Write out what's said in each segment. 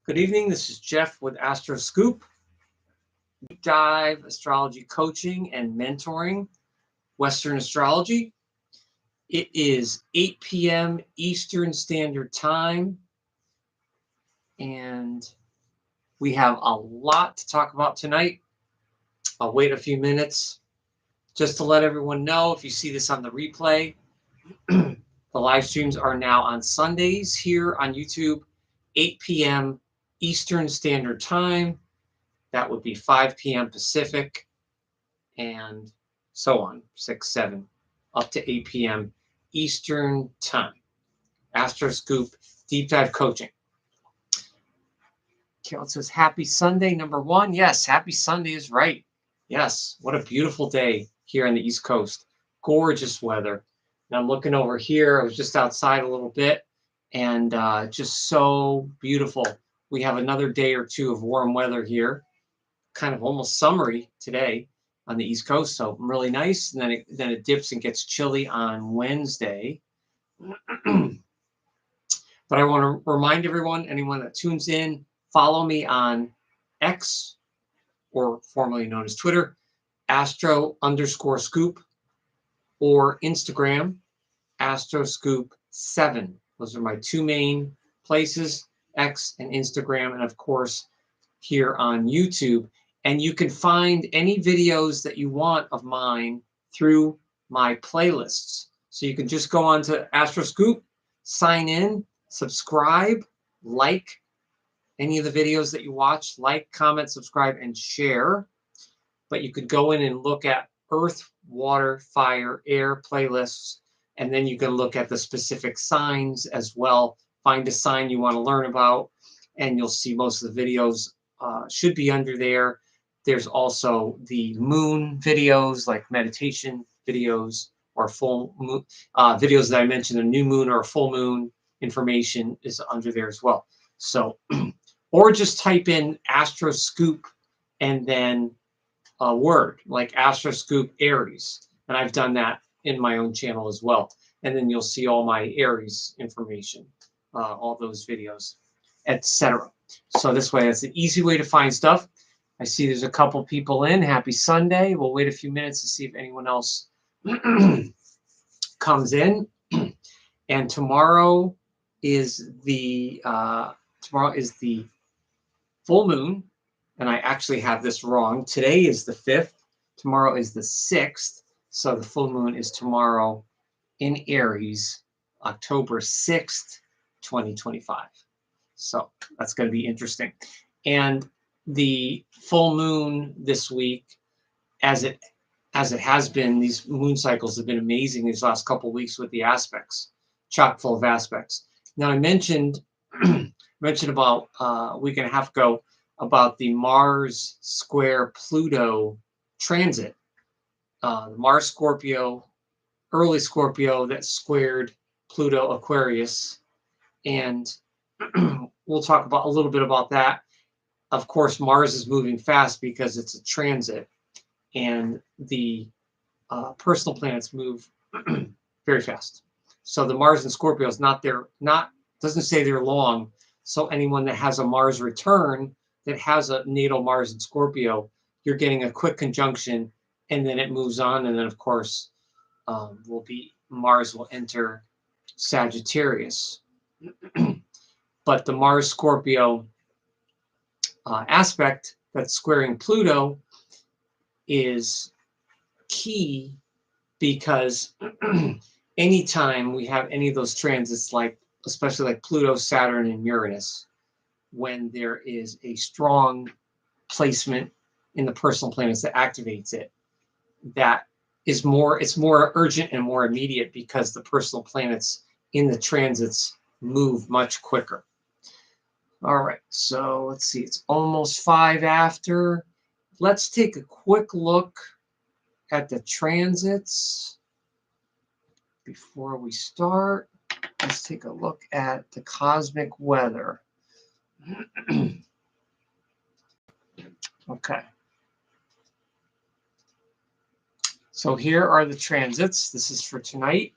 Good evening. This is Jeff with Astroscoop. Deep dive astrology coaching and mentoring, Western astrology. It is 8 p.m. Eastern Standard Time, and we have a lot to talk about tonight. I'll wait a few minutes just to let everyone know, if you see this on the replay, the live streams are now on Sundays here on YouTube, 8 p.m. Eastern Standard Time. That would be 5 p.m. Pacific, and so on, 6, 7, up to 8 p.m. Eastern Time. Astroscoop Deep Dive Coaching. Carol says, happy Sunday, number one. Yes, happy Sunday is right. Yes, what a beautiful day here on the East Coast. Gorgeous weather. And I'm looking over here. I was just outside a little bit, and just so beautiful. We have another day or two of warm weather here, kind of almost summery today on the East Coast, so really nice. And then it dips and gets chilly on Wednesday. But I want to remind everyone, anyone that tunes in, follow me on X, or formerly known as Twitter, Astro_Scoop, or Instagram, Astroscoop7. Those are my two main places, X and Instagram, and of course here on YouTube. And you can find any videos that you want of mine through my playlists. So you can just go on to Astroscoop, sign in, subscribe, like any of the videos that you watch, like, comment, subscribe, and share. But you could go in and look at Earth, Water, Fire, Air playlists, and then you can look at the specific signs as well. Find a sign you want to learn about, and you'll see most of the videos should be under there. There's also the moon videos, like meditation videos, or full moon videos that I mentioned, a new moon or a full moon information is under there as well. So, or just type in Astroscoop and then a word like Astroscoop Aries. And I've done that in my own channel as well. And then you'll see all my Aries information, all those videos, etc. So this way, it's an easy way to find stuff. I see there's a couple people in. Happy Sunday. We'll wait a few minutes to see if anyone else comes in. And tomorrow is the full moon. And I actually have this wrong. Today is the 5th. Tomorrow is the 6th. So the full moon is tomorrow in Aries, October 6th, 2025. So that's going to be interesting. And the full moon this week, as it has been, these moon cycles have been amazing these last couple of weeks with the aspects, chock full of aspects. Now I mentioned about a week and a half ago about the Mars square Pluto transit. The Mars Scorpio, early Scorpio that squared Pluto Aquarius, and we'll talk about a little bit about that. Of course, Mars is moving fast because it's a transit, and the personal planets move very fast. So the Mars in Scorpio is doesn't say they're long. So anyone that has a Mars return that has a natal Mars in Scorpio, you're getting a quick conjunction, and then it moves on, and then of course Mars will enter Sagittarius. But the Mars Scorpio aspect that's squaring Pluto is key, because anytime we have any of those transits, like especially like Pluto, Saturn, and Uranus, when there is a strong placement in the personal planets that activates it, it's more urgent and more immediate, because the personal planets in the transits move much quicker. All right, so let's see, it's almost 5 after. Let's take a quick look at the transits before we start. Let's take a look at the cosmic weather. Okay. So here are the transits. This is for tonight,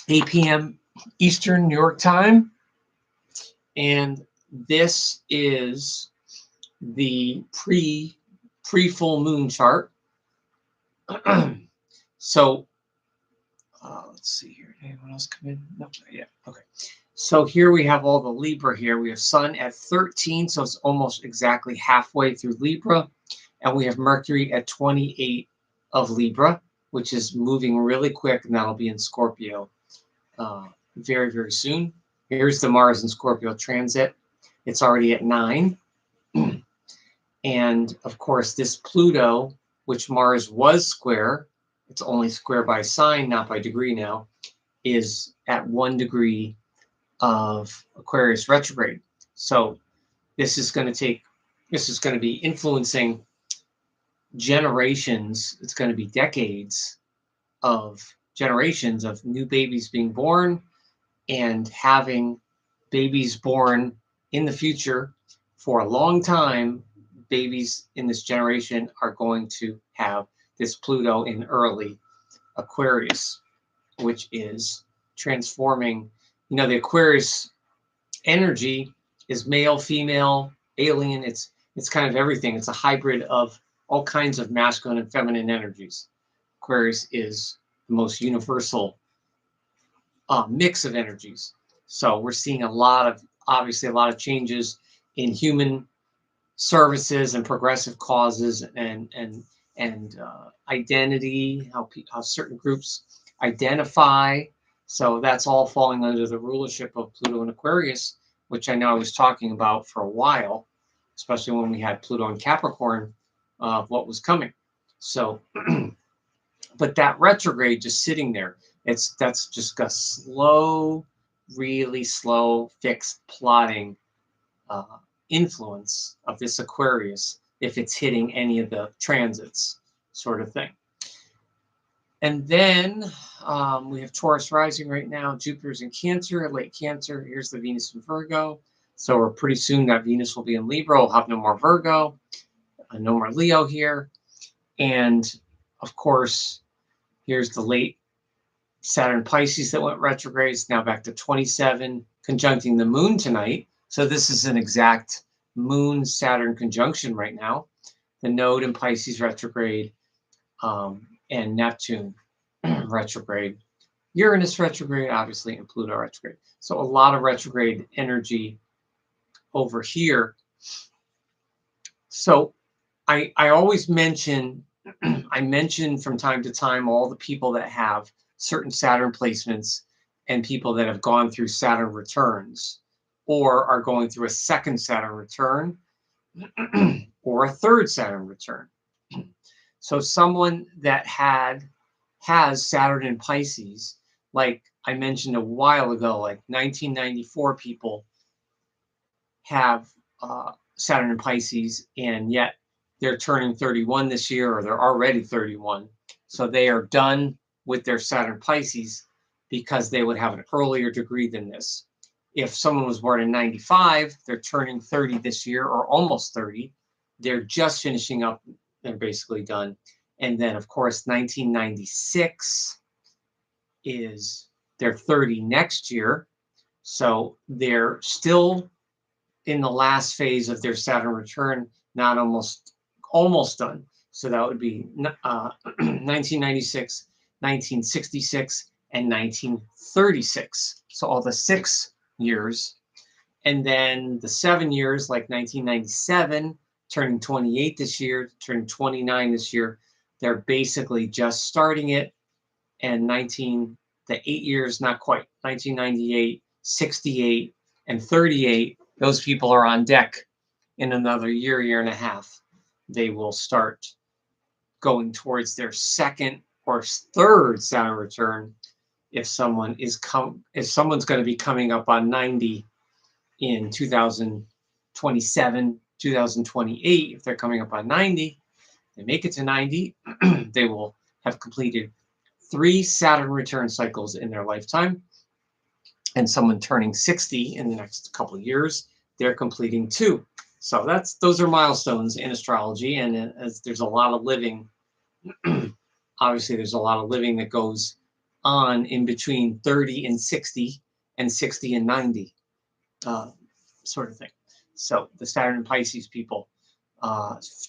8 p.m. Eastern New York time. And this is the pre-full moon chart. So let's see here. Anyone else come in? No, not yet. Okay. So here we have all the Libra here. We have Sun at 13, so it's almost exactly halfway through Libra. And we have Mercury at 28 of Libra, which is moving really quick, and that'll be in Scorpio very, very soon. Here's the Mars in Scorpio transit. It's already at 9. And of course, this Pluto, which Mars was square, it's only square by sign, not by degree now, is at 1 degree of Aquarius retrograde. So this is going to be influencing generations. It's going to be decades of generations of new babies being born and having babies born in the future for a long time. Babies in this generation are going to have this Pluto in early Aquarius, which is transforming. The Aquarius energy is male, female, alien. It's kind of everything. It's a hybrid of all kinds of masculine and feminine energies. Aquarius is the most universal mix of energies. So we're seeing obviously a lot of changes in human services and progressive causes and identity, how certain groups identify. So that's all falling under the rulership of Pluto and Aquarius, which I know I was talking about for a while, especially when we had Pluto and Capricorn, what was coming. So, but that retrograde just sitting there, that's just a slow, really slow, fixed plotting influence of this Aquarius if it's hitting any of the transits, sort of thing. And then we have Taurus rising right now. Jupiter's in Cancer, late Cancer. Here's the Venus in Virgo. So we're pretty soon that Venus will be in Libra. We'll have no more Virgo, no more Leo here. And of course, here's the late Saturn Pisces that went retrograde. It's now back to 27, conjuncting the moon tonight. So this is an exact moon-Saturn conjunction right now. The node in Pisces retrograde, and Neptune retrograde. Uranus retrograde, obviously, and Pluto retrograde. So a lot of retrograde energy over here. So I always mention, I mention from time to time all the people that have certain Saturn placements and people that have gone through Saturn returns or are going through a second Saturn return or a third Saturn return. So someone that has Saturn in Pisces, like I mentioned a while ago, like 1994 people have Saturn in Pisces, and yet they're turning 31 this year, or they're already 31. So they are done with their Saturn Pisces because they would have an earlier degree than this. If someone was born in 95, they're turning 30 this year, or almost 30. They're just finishing up. They're basically done. And then, of course, 1996 is they're 30 next year. So they're still in the last phase of their Saturn return, not almost done. So that would be 1996, 1966, and 1936. So all the 6 years. And then the 7 years, like 1997, turning 28 this year, turning 29 this year, they're basically just starting it. And the 8 years, not quite, 1998, 68, and 38, those people are on deck in another year and a half. They will start going towards their second or third Saturn return if someone's going to be coming up on 90 in 2027, 2028. If they're coming up on 90, they make it to 90, they will have completed 3 Saturn return cycles in their lifetime. And someone turning 60 in the next couple of years, they're completing 2. So those are milestones in astrology, and as there's a lot of living, obviously there's a lot of living that goes on in between 30 and 60 and 60 and 90. sort of thing. So the Saturn and Pisces people,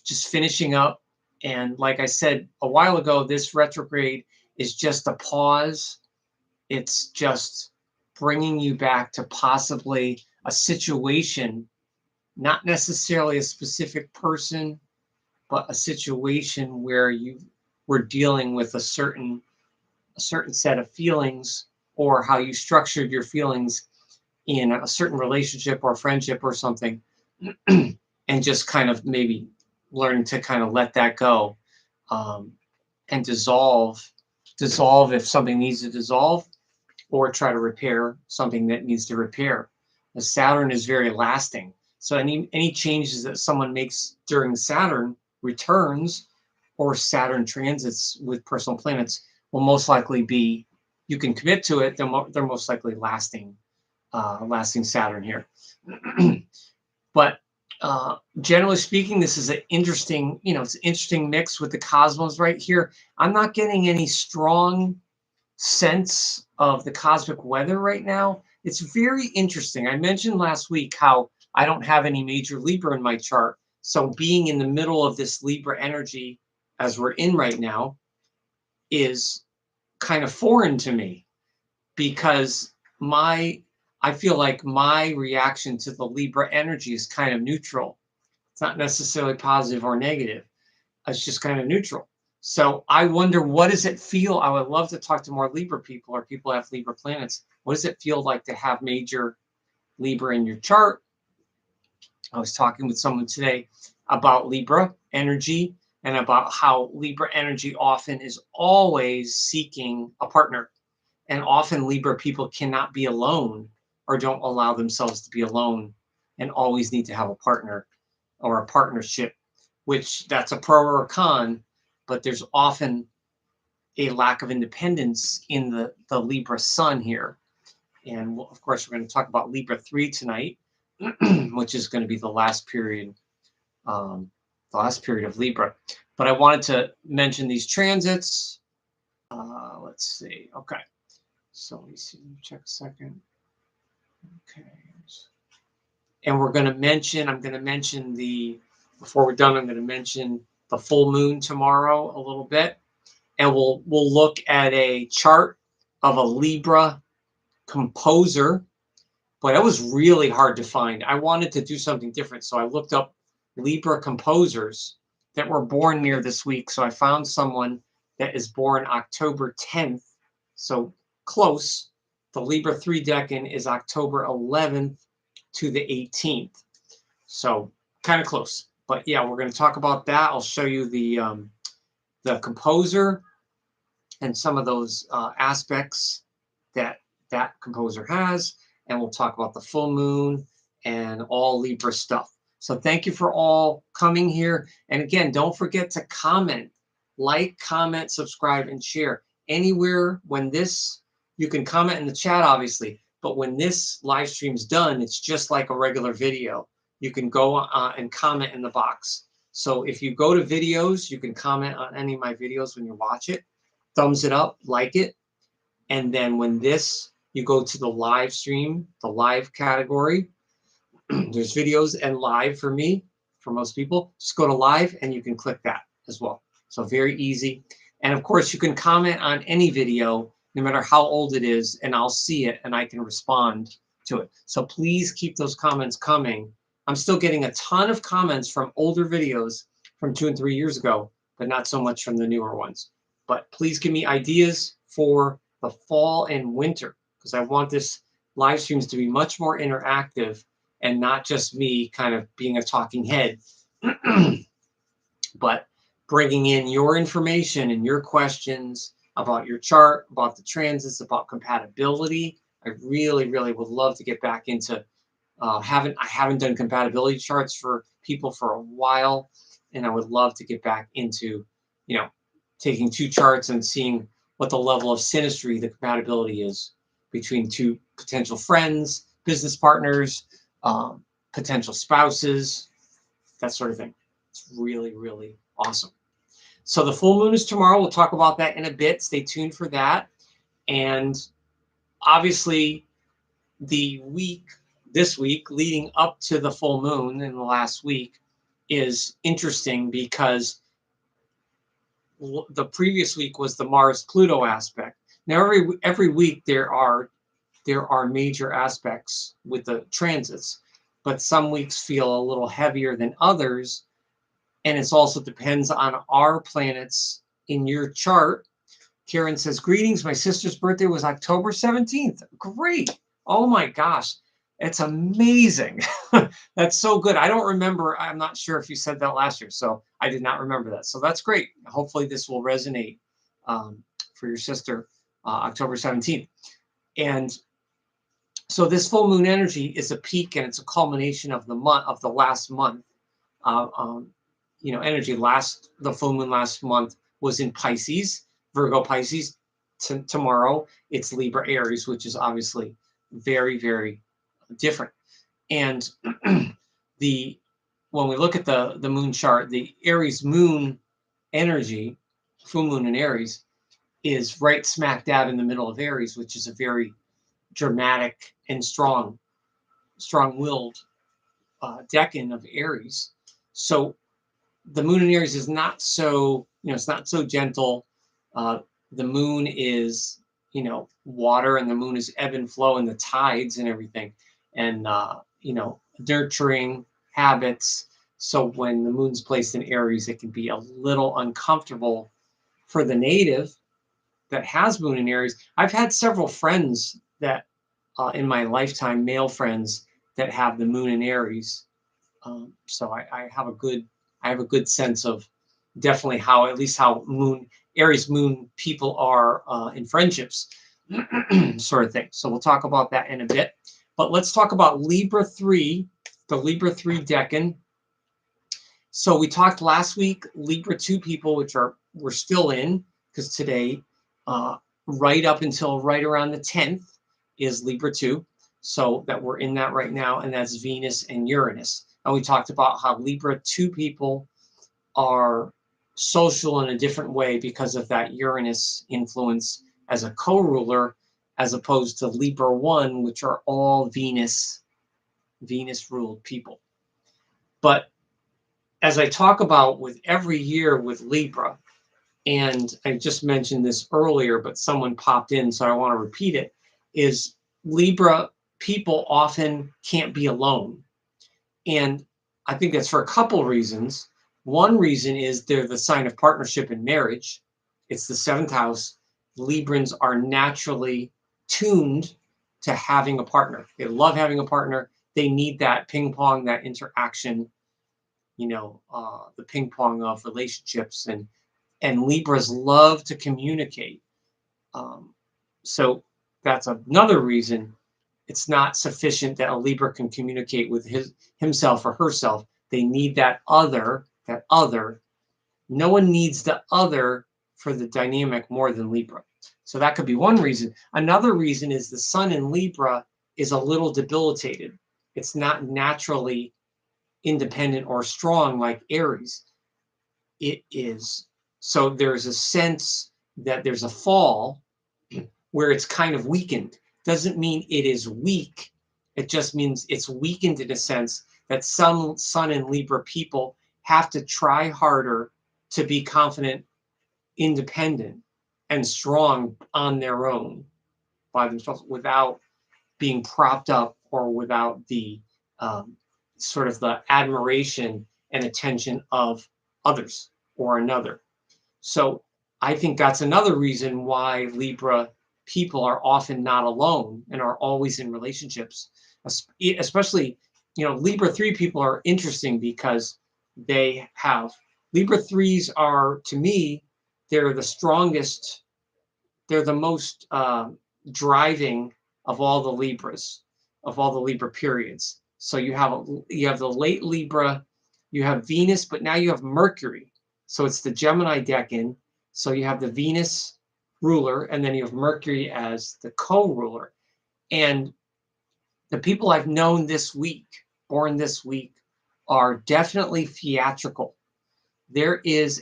just finishing up. And like I said a while ago, this retrograde is just a pause. It's just bringing you back to possibly a situation, not necessarily a specific person, but a situation where you were dealing with a certain set of feelings, or how you structured your feelings in a certain relationship or friendship or something, and just kind of maybe learn to kind of let that go, and dissolve if something needs to dissolve, or try to repair something that needs to repair. The Saturn is very lasting. So any changes that someone makes during Saturn returns, or Saturn transits with personal planets, will most likely be, you can commit to it, they're most likely lasting Saturn here. But generally speaking, this is an interesting, it's an interesting mix with the cosmos right here. I'm not getting any strong sense of the cosmic weather right now. It's very interesting. I mentioned last week how I don't have any major Libra in my chart. So being in the middle of this Libra energy, as we're in right now, is kind of foreign to me, because I feel like my reaction to the Libra energy is kind of neutral. It's not necessarily positive or negative. It's just kind of neutral. So I wonder, what does it feel? I would love to talk to more Libra people, or people who have Libra planets. What does it feel like to have major Libra in your chart? I was talking with someone today about Libra energy, and about how Libra energy often is always seeking a partner. And often Libra people cannot be alone, or don't allow themselves to be alone, and always need to have a partner or a partnership, which that's a pro or a con, but there's often a lack of independence in the Libra sun here. And of course, we're going to talk about Libra 3 tonight, which is going to be the last period of Libra. But I wanted to mention these transits. Let's see. Okay. So let me see. Let me check a second. Okay. And I'm going to mention before we're done, I'm going to mention the full moon tomorrow a little bit. And we'll look at a chart of a Libra composer, but it was really hard to find. I wanted to do something different, so I looked up Libra composers that were born near this week. So I found someone that is born October 10th, so close. The Libra 3 Decan is October 11th to the 18th, so kind of close. But yeah, we're going to talk about that. I'll show you the composer and some of those aspects that composer has, and we'll talk about the full moon and all Libra stuff. So thank you for all coming here. And again, don't forget to comment, like, comment, subscribe, and share. Anywhere when this, you can comment in the chat, obviously, but when this live stream's done, it's just like a regular video. You can go and comment in the box. So if you go to videos, you can comment on any of my videos when you watch it. Thumbs it up, like it. And then when you go to the live stream, the live category, there's videos and live for me, for most people. Just go to live and you can click that as well. So very easy. And of course, you can comment on any video, no matter how old it is, and I'll see it and I can respond to it. So please keep those comments coming. I'm still getting a ton of comments from older videos from 2 and 3 years ago, but not so much from the newer ones. But please give me ideas for the fall and winter, because I want this live streams to be much more interactive and not just me kind of being a talking head, but bringing in your information and your questions about your chart, about the transits, about compatibility. I really, really would love to get back into I haven't done compatibility charts for people for a while, and I would love to get back into, taking 2 charts and seeing what the level of synastry, the compatibility is between 2 potential friends, business partners, potential spouses, that sort of thing. It's really, really awesome. So the full moon is tomorrow. We'll talk about that in a bit. Stay tuned for that. And obviously the week this week leading up to the full moon in the last week is interesting because the previous week was the Mars-Pluto aspect. Now every week there are major aspects with the transits, but some weeks feel a little heavier than others, and it also depends on our planets in your chart. Karen says, greetings. My sister's birthday was October 17th. Great. Oh my gosh. It's amazing. That's so good. I don't remember. I'm not sure if you said that last year, so I did not remember that. So that's great. Hopefully this will resonate for your sister, October 17th. And so this full moon energy is a peak, and it's a culmination of the month, of the last month. Energy. The full moon last month was in Pisces, Virgo, Pisces. Tomorrow it's Libra, Aries, which is obviously very, very different. And when we look at the moon chart, the Aries moon energy, full moon in Aries, is right smack dab in the middle of Aries, which is a very dramatic and strong-willed Decan of Aries. So the moon in Aries is not so, it's not so gentle. The moon is, water, and the moon is ebb and flow, and the tides and everything, and nurturing habits. So when the moon's placed in Aries, it can be a little uncomfortable for the native that has moon in Aries. I've had several friends that in my lifetime, male friends that have the moon in Aries. So I have a good sense of definitely how Aries moon people are in friendships, sort of thing. So we'll talk about that in a bit. But let's talk about Libra 3, the Libra 3 Decan. So we talked last week, Libra 2 people, which we're still in, because today, right up until right around the 10th, is Libra 2. So that we're in that right now, and that's Venus and Uranus. And we talked about how Libra 2 people are social in a different way because of that Uranus influence as a co-ruler, as opposed to Libra 1, which are all Venus-ruled people. But as I talk about with every year with Libra, and I just mentioned this earlier, but someone popped in, so I want to repeat it, is Libra people often can't be alone. And I think that's for a couple reasons. One reason is they're the sign of partnership and marriage. It's the 7th house. Librans are naturally tuned to having a partner. They love having a partner. They need that ping pong, that interaction, the ping pong of relationships. And Libras love to communicate. So that's another reason it's not sufficient that a Libra can communicate with himself or herself. They need that other. No one needs the other for the dynamic more than Libra. So that could be one reason. Another reason is the sun in Libra is a little debilitated. It's not naturally independent or strong like Aries. It is. So there's a sense that there's a fall where it's kind of weakened. Doesn't mean it is weak. It just means it's weakened in a sense that some Sun and Libra people have to try harder to be confident, independent, and strong on their own by themselves without being propped up or without the sort of the admiration and attention of others or another. So I think that's another reason why Libra people are often not alone and are always in relationships. Especially, Libra 3 people are interesting because Libra 3s are, to me, they're the strongest, they're the most driving of all the Libras, of all the Libra periods. So you have the late Libra, you have Venus, but now you have Mercury. So it's the Gemini Decan. So you have the Venus ruler, and then you have Mercury as the co-ruler. And the people I've known this week, born this week, are definitely theatrical. There is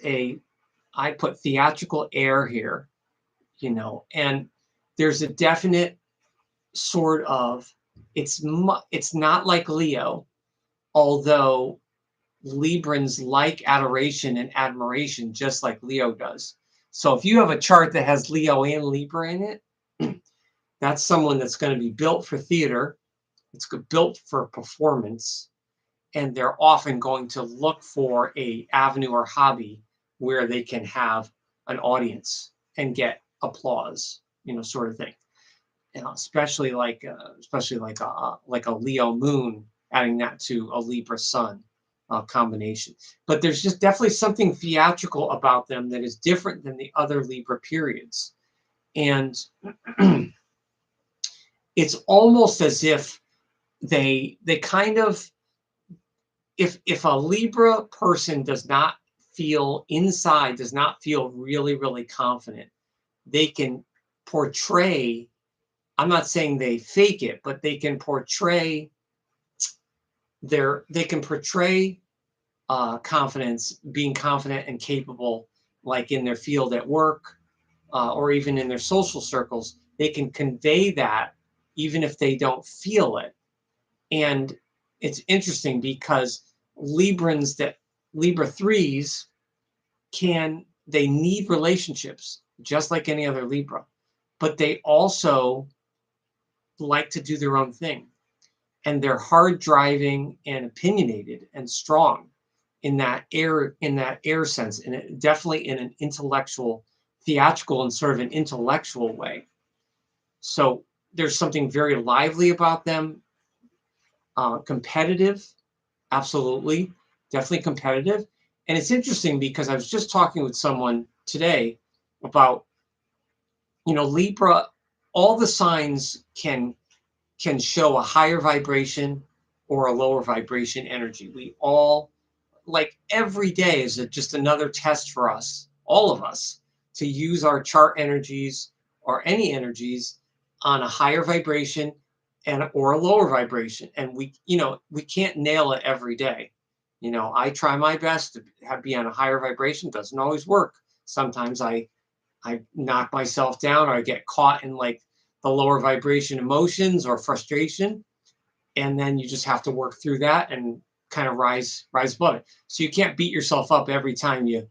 I put theatrical air here, and there's a definite sort of It's not like Leo, although Librans like adoration and admiration just like Leo does. So if you have a chart that has Leo and Libra in it, that's someone that's going to be built for theater. It's built for performance, and they're often going to look for a avenue or hobby where they can have an audience and get applause, sort of thing. Especially like a Leo moon, adding that to a Libra sun combination. But there's just definitely something theatrical about them that is different than the other Libra periods, and it's almost as if they kind of, if a Libra person does not feel really, really confident, they can portray, I'm not saying they fake it, but they can portray confidence, being confident and capable, like in their field at work, or even in their social circles. They can convey that even if they don't feel it. And it's interesting because Libra 3s they need relationships just like any other Libra, but they also like to do their own thing. And they're hard driving and opinionated and strong in that air sense, and definitely in an intellectual, theatrical, and sort of an intellectual way. So there's something very lively about them. Competitive, absolutely, definitely competitive. And it's interesting because I was just talking with someone today about, Libra, all the signs can show a higher vibration or a lower vibration energy. We all, like, every day is just another test for us, all of us, to use our chart energies or any energies on a higher vibration or a lower vibration. And we can't nail it every day. I try my best to be on a higher vibration. Doesn't always work. Sometimes I knock myself down, or I get caught in like the lower vibration emotions or frustration. And then you just have to work through that and kind of rise above it. So you can't beat yourself up every time you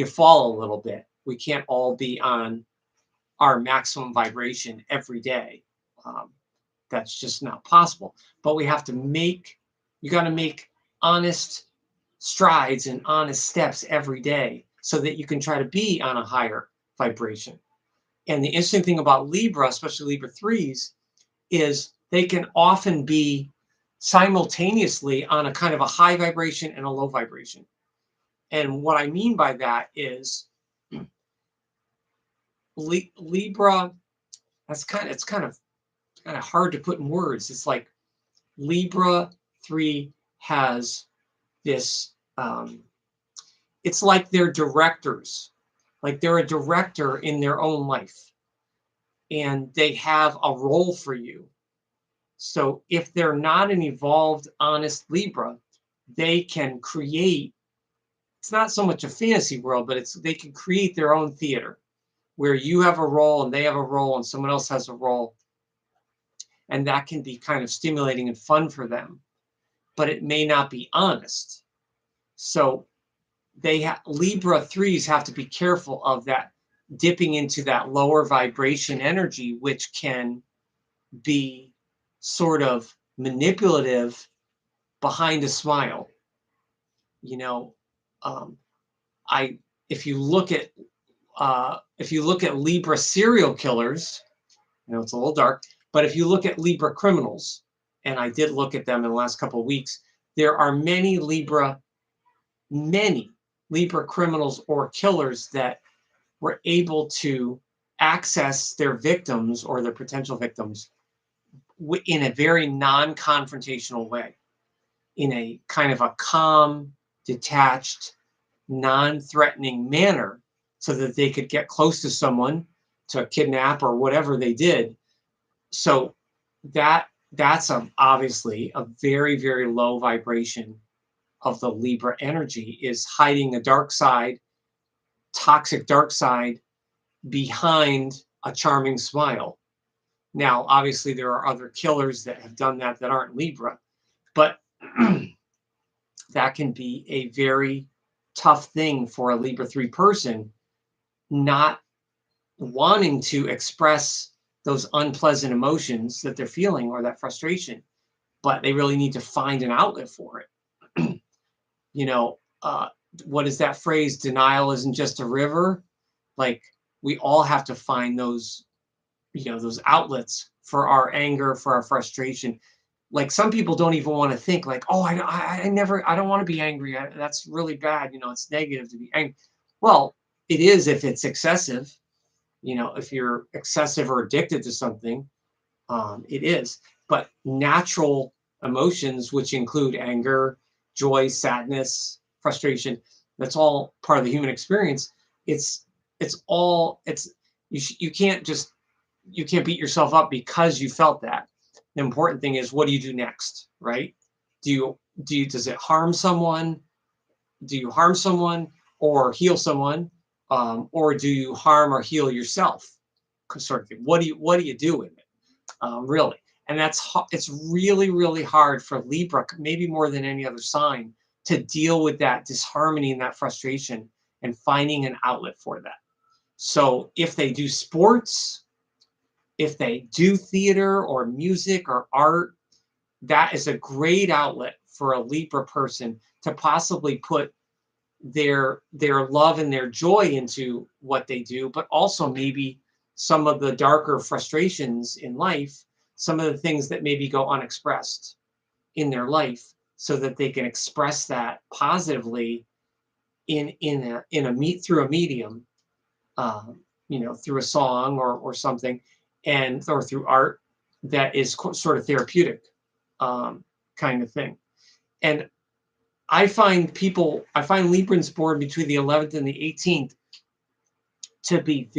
fall a little bit. We can't all be on our maximum vibration every day. That's just not possible. But you got to make honest strides and honest steps every day so that you can try to be on a higher vibration. And the interesting thing about Libra, especially Libra 3s, is they can often be simultaneously on a kind of a high vibration and a low vibration. And what I mean by that is Libra, it's kind of hard to put in words. It's like Libra 3 has this, it's like they're directors, like they're a director in their own life, and they have a role for you. So if they're not an evolved, honest Libra, they can create, it's not so much a fantasy world, but they can create their own theater where you have a role and they have a role and someone else has a role. And that can be kind of stimulating and fun for them, but it may not be honest. So Libra 3s have to be careful of that, dipping into that lower vibration energy, which can be sort of manipulative behind a smile. If you look at Libra serial killers, it's a little dark, but if you look at Libra criminals, and I did look at them in the last couple of weeks, there are many Libra criminals or killers that were able to access their victims or their potential victims in a very non-confrontational way, in a kind of a calm, detached, non-threatening manner, so that they could get close to someone to kidnap or whatever they did. So that's obviously a very, very low vibration of the Libra energy, is hiding a dark side, toxic dark side, behind a charming smile. Now, obviously, there are other killers that have done that aren't Libra, but that can be a very tough thing for a Libra 3 person, not wanting to express those unpleasant emotions that they're feeling or that frustration, but they really need to find an outlet for it. You know, what is that phrase? Denial isn't just a river. Like, we all have to find those, those outlets for our anger, for our frustration. Like, some people don't even want to think like, oh, I don't want to be angry. That's really bad. It's negative to be angry. Well, it is if it's excessive. If you're excessive or addicted to something, it is. But natural emotions, which include anger, joy, sadness, frustration, that's all part of the human experience. You can't beat yourself up because you felt that. The important thing is, what do you do next, right? Does it harm someone? Do you harm someone or heal someone? Or do you harm or heal yourself? Sort of thing. What do you do with it? Really? And it's really, really hard for Libra, maybe more than any other sign, to deal with that disharmony and that frustration and finding an outlet for that. So if they do sports, if they do theater or music or art, that is a great outlet for a Libra person to possibly put their love and their joy into what they do, but also maybe some of the darker frustrations in life, some of the things that maybe go unexpressed in their life, so that they can express that positively through a medium, through a song or something, or through art that is sort of therapeutic, kind of thing. And I find Librans born between the 11th and the 18th to be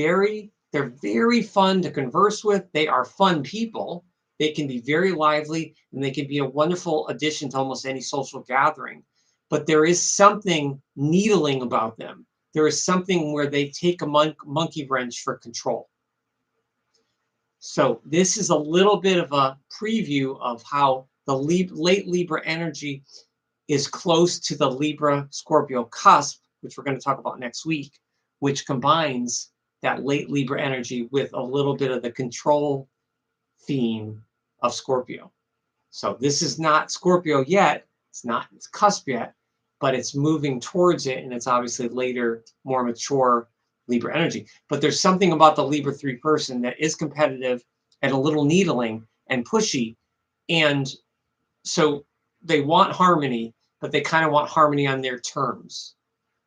they're very fun to converse with. They are fun people. They can be very lively, and they can be a wonderful addition to almost any social gathering. But there is something needling about them. There is something where they take a monkey wrench for control. So this is a little bit of a preview of how the late Libra energy is close to the Libra-Scorpio cusp, which we're going to talk about next week, which combines that late Libra energy with a little bit of the control theme of Scorpio. So this is not Scorpio yet. It's not its cusp yet, but it's moving towards it, and it's obviously later, more mature Libra energy. But there's something about the Libra 3 person that is competitive and a little needling and pushy. And so they want harmony, but they kind of want harmony on their terms.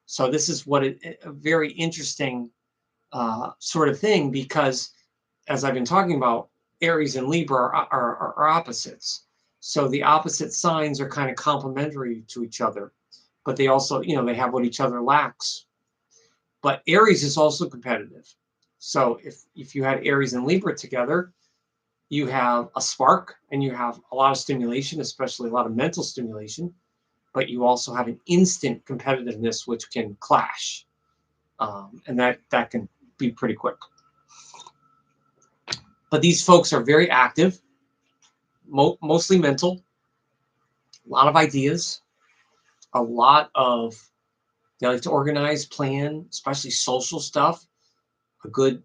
So this is a very interesting sort of thing, because as I've been talking about, Aries and Libra are opposites. So the opposite signs are kind of complementary to each other, but they also, they have what each other lacks. But Aries is also competitive. So if you had Aries and Libra together, you have a spark and you have a lot of stimulation, especially a lot of mental stimulation, but you also have an instant competitiveness which can clash. And that can be pretty quick. But these folks are very active, mostly mental, a lot of ideas, they like to organize, plan, especially social stuff.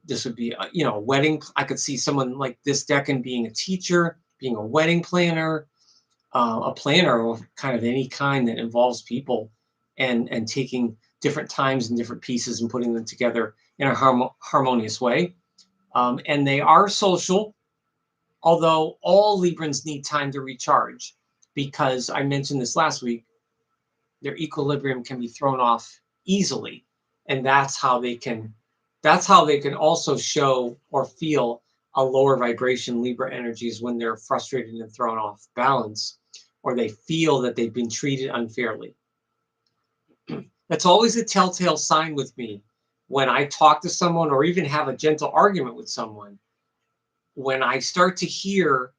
This would be, a wedding. I could see someone like this Decan being a teacher, being a wedding planner, a planner of kind of any kind that involves people, and taking different times and different pieces and putting them together in a harmonious way. And they are social, although all Librans need time to recharge, because I mentioned this last week, their equilibrium can be thrown off easily. And that's how they can also show or feel a lower vibration Libra energies, when they're frustrated and thrown off balance, or they feel that they've been treated unfairly. That's always a telltale sign with me when I talk to someone or even have a gentle argument with someone. When I start to hear,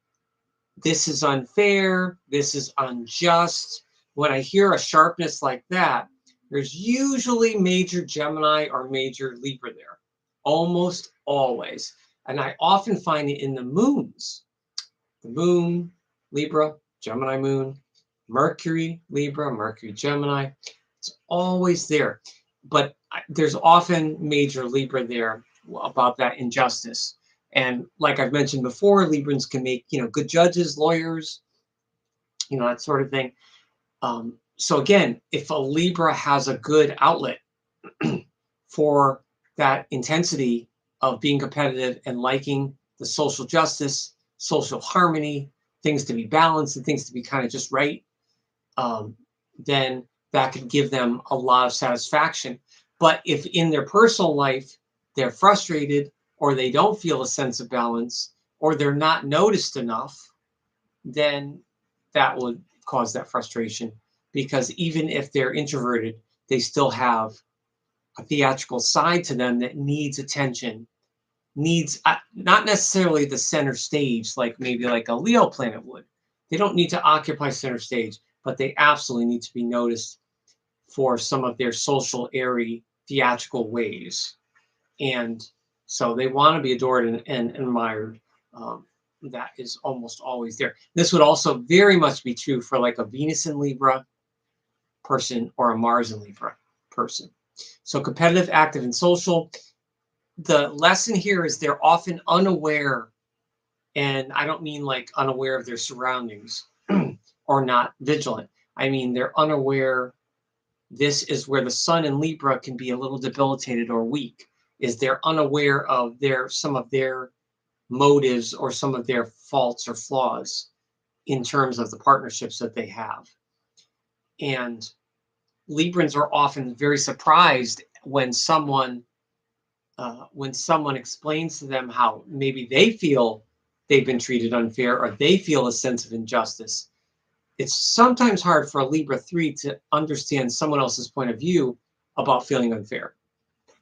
this is unfair, this is unjust, when I hear a sharpness like that, there's usually major Gemini or major Libra there, almost always. And I often find it in the moons. The moon, Libra, Gemini moon, Mercury, Libra, Mercury, Gemini. It's always there. But there's often major Libra there about that injustice. And like I've mentioned before, Librans can make, good judges, lawyers, that sort of thing. So again, if a Libra has a good outlet for that intensity of being competitive and liking the social justice, social harmony, things to be balanced and things to be kind of just right, then that could give them a lot of satisfaction. But if in their personal life they're frustrated, or they don't feel a sense of balance, or they're not noticed enough, then that would cause that frustration. Because even if they're introverted, they still have a theatrical side to them that needs attention, needs not necessarily the center stage, like maybe like a Leo planet would. They don't need to occupy center stage, but they absolutely need to be noticed for some of their social, airy, theatrical ways. And so they want to be adored and admired. That is almost always there. This would also very much be true for like a Venus in Libra person or a Mars in Libra person. So competitive, active, and social. The lesson here is they're often unaware, and I don't mean like unaware of their surroundings or not vigilant. I mean they're unaware. This is where the sun in Libra can be a little debilitated or weak, is they're unaware of some of their motives or some of their faults or flaws in terms of the partnerships that they have. And Librans are often very surprised when someone explains to them how maybe they feel they've been treated unfair, or they feel a sense of injustice. It's sometimes hard for a Libra 3 to understand someone else's point of view about feeling unfair,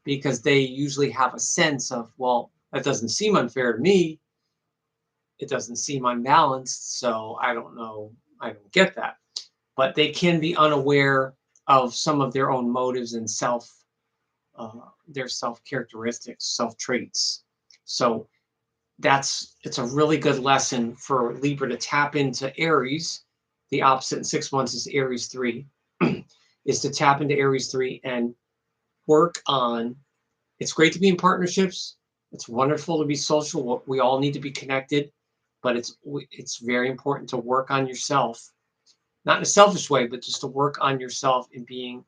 because they usually have a sense of, well, that doesn't seem unfair to me. It doesn't seem unbalanced, so I don't know. I don't get that. But they can be unaware of some of their own motives and their self characteristics, self traits. So it's a really good lesson for Libra to tap into Aries. The opposite in 6 months is Aries 3, is to tap into Aries 3 and work on. It's great to be in partnerships. It's wonderful to be social. We all need to be connected, but it's very important to work on yourself, not in a selfish way, but just to work on yourself in being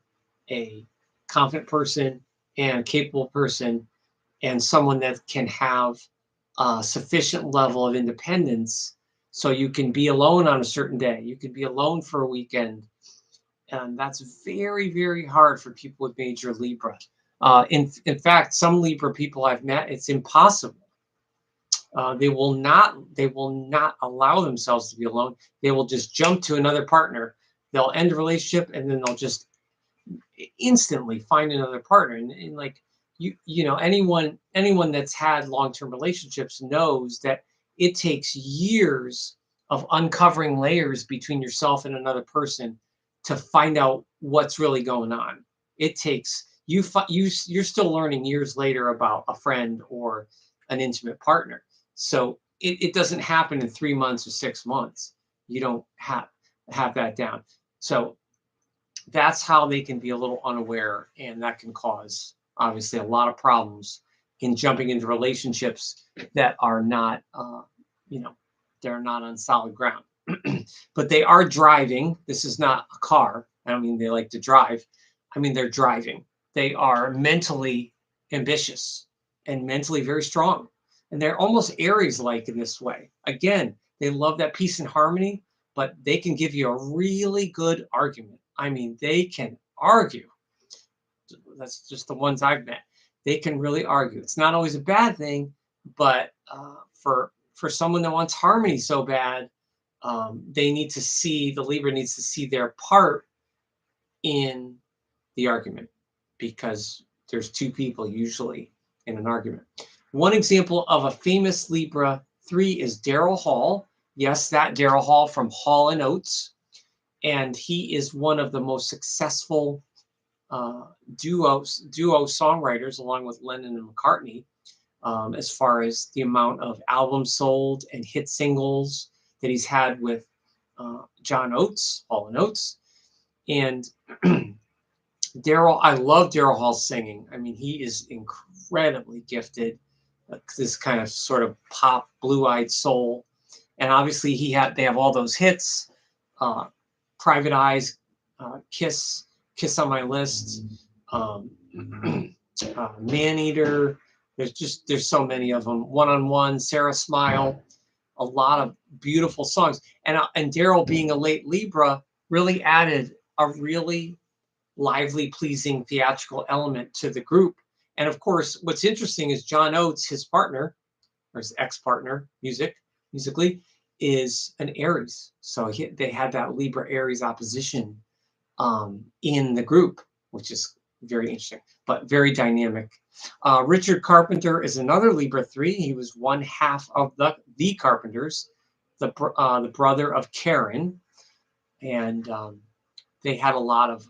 a confident person and capable person, and someone that can have a sufficient level of independence so you can be alone on a certain day. You can be alone for a weekend. And that's very, very hard for people with major Libra. In fact, some Libra people I've met, it's impossible. They will not allow themselves to be alone. They will just jump to another partner. They'll end a relationship, and then they'll just instantly find another partner. And like anyone that's had long-term relationships knows that it takes years of uncovering layers between yourself and another person to find out what's really going on. It takes you're still learning years later about a friend or an intimate partner. So it doesn't happen in 3 months or 6 months. You don't have that down. So that's how they can be a little unaware, and that can cause obviously a lot of problems in jumping into relationships that are not they're not on solid ground. But they are driving. This is not a car. I don't mean they like to drive. I mean they're driving. They are mentally ambitious and mentally very strong, and they're almost Aries like in this way. Again, they love that peace and harmony, but they can give you a really good argument. I mean, they can argue. That's just the ones I've met. They can really argue. It's not always a bad thing, but for someone that wants harmony so bad, the Libra needs to see their part in the argument, because there's two people usually in an argument. One example of a famous Libra 3 is Daryl Hall. Yes, that Daryl Hall from Hall & Oates. And he is one of the most successful duo songwriters, along with Lennon and McCartney. as far as the amount of albums sold and hit singles that he's had with John Oates, Hall and Oates. And Daryl, I love Daryl Hall's singing. I mean, he is incredibly gifted. This kind of sort of pop, blue-eyed soul. And obviously they have all those hits, Private Eyes, Kiss on My List, Maneater. There's so many of them. One on One, Sarah Smile, a lot of beautiful songs. And Daryl, being a late Libra, really added a really lively, pleasing theatrical element to the group. And of course, what's interesting is John Oates, his partner, or his ex-partner, musically, is an Aries. So they had that Libra-Aries opposition in the group, which is very interesting, but very dynamic. Richard Carpenter is another Libra 3. He was one half of the Carpenters, the brother of Karen. And they had a lot of,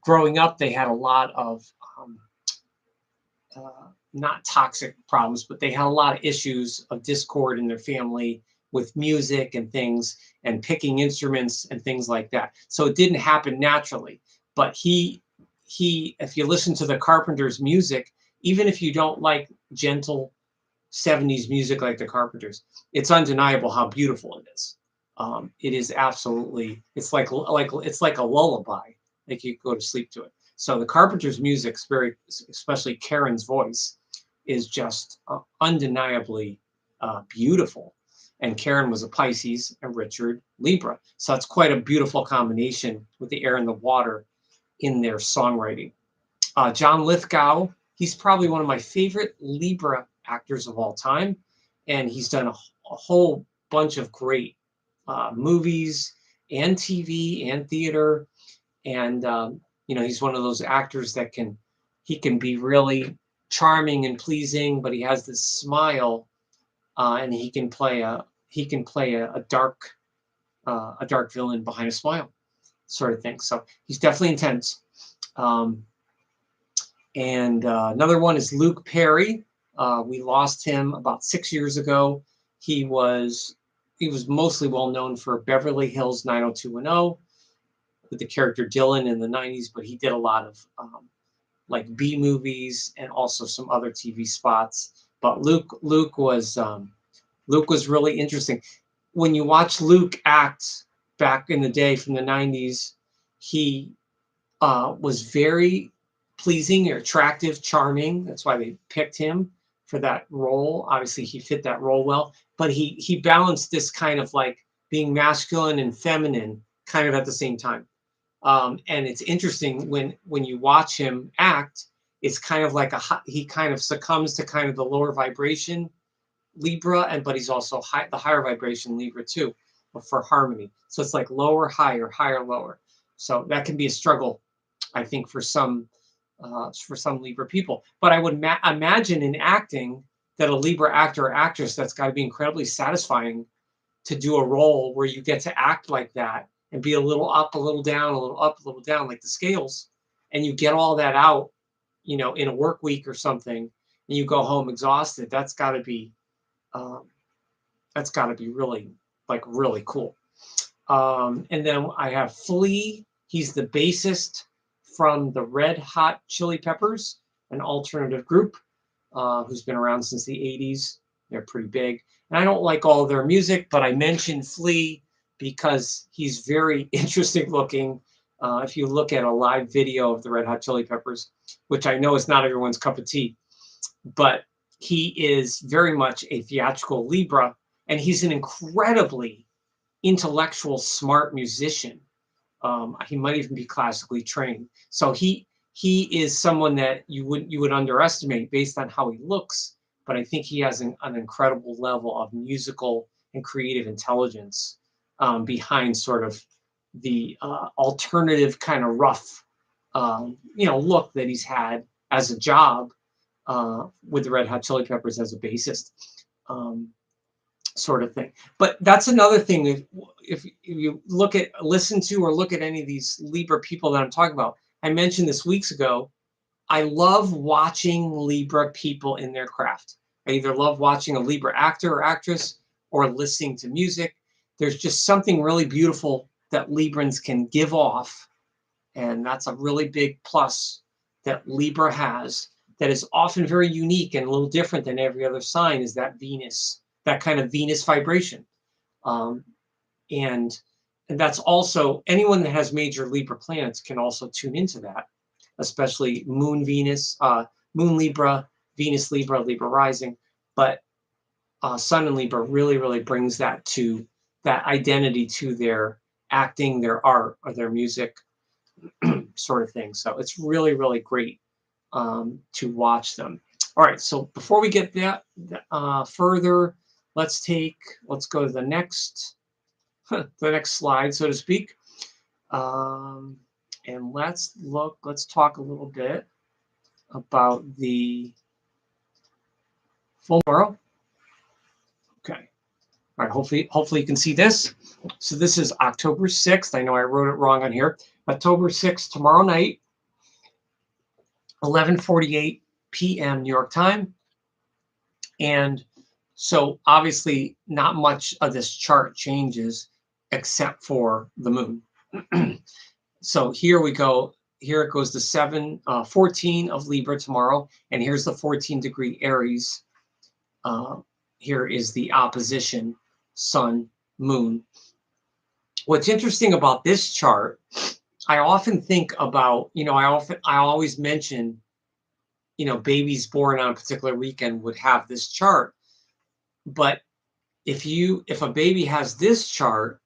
growing up, they had a lot of, not toxic problems, but they had a lot of issues of discord in their family with music and things and picking instruments and things like that. So it didn't happen naturally. But if you listen to the Carpenters' music, even if you don't like gentle 70s music like the Carpenters, it's undeniable how beautiful it is. It is absolutely, it's like a lullaby. Like you go to sleep to it. So the Carpenters' music, especially Karen's voice, is just undeniably beautiful. And Karen was a Pisces and Richard Libra. So it's quite a beautiful combination with the air and the water in their songwriting. John Lithgow, he's probably one of my favorite Libra actors of all time. And he's done a whole bunch of great movies and TV and theater. And, he's one of those actors that can be really charming and pleasing, but he has this smile, and he can play a dark villain behind a smile, sort of thing. So he's definitely intense. And another one is Luke Perry. We lost him about 6 years ago. He was mostly well known for Beverly Hills 90210 with the character Dylan in the 90s, but he did a lot of like B movies and also some other TV spots. But Luke was really interesting. When you watch Luke act back in the day from the 90s, he was very pleasing or attractive, charming. That's why they picked him for that role. Obviously, he fit that role well, but he balanced this kind of like being masculine and feminine kind of at the same time. And it's interesting when you watch him act, it's kind of like he kind of succumbs to kind of the lower vibration Libra, but he's also the higher vibration Libra too, for harmony. So it's like lower, higher, higher, lower. So that can be a struggle, I think, for some Libra people. But I would imagine in acting that a Libra actor or actress, that's got to be incredibly satisfying to do a role where you get to act like that and be a little up, a little down, a little up, a little down, like the scales, and you get all that out, in a work week or something, and you go home exhausted. That's got to be really, like, really cool. And then I have Flea. He's the bassist from the Red Hot Chili Peppers, an alternative group who's been around since the 80s. They're pretty big. And I don't like all of their music, but I mentioned Flea because he's very interesting looking. If you look at a live video of the Red Hot Chili Peppers, which I know is not everyone's cup of tea, but he is very much a theatrical Libra, and he's an incredibly intellectual, smart musician. He might even be classically trained. So he is someone that you would underestimate based on how he looks, but I think he has an incredible level of musical and creative intelligence behind sort of the alternative kind of rough, look that he's had as a job with the Red Hot Chili Peppers as a bassist, sort of thing. But that's another thing. If you listen to or look at any of these Libra people that I'm talking about, I mentioned this weeks ago, I love watching Libra people in their craft. I either love watching a Libra actor or actress or listening to music. There's just something really beautiful that Librans can give off. And that's a really big plus that Libra has that is often very unique and a little different than every other sign, is that Venus, that kind of Venus vibration. And that's also, anyone that has major Libra planets can also tune into that, especially Moon Venus, Moon Libra, Venus Libra, Libra rising. But Sun in Libra really, really brings that to that identity to their acting, their art, or their music sort of thing. So it's really, really great to watch them. All right, so before we get that further, let's go to the next slide, so to speak. And let's talk a little bit about the full tomorrow. Okay. All right, hopefully you can see this. So this is October 6th. I know I wrote it wrong on here. October 6th, tomorrow night, 11:48 p.m. New York time. And so obviously not much of this chart changes except for the moon. So here we go. Here it goes to 14 of Libra tomorrow. And here's the 14-degree Aries. Here is the opposition, Sun, Moon. What's interesting about this chart, I often think about, I always mention, babies born on a particular weekend would have this chart. But if a baby has this chart,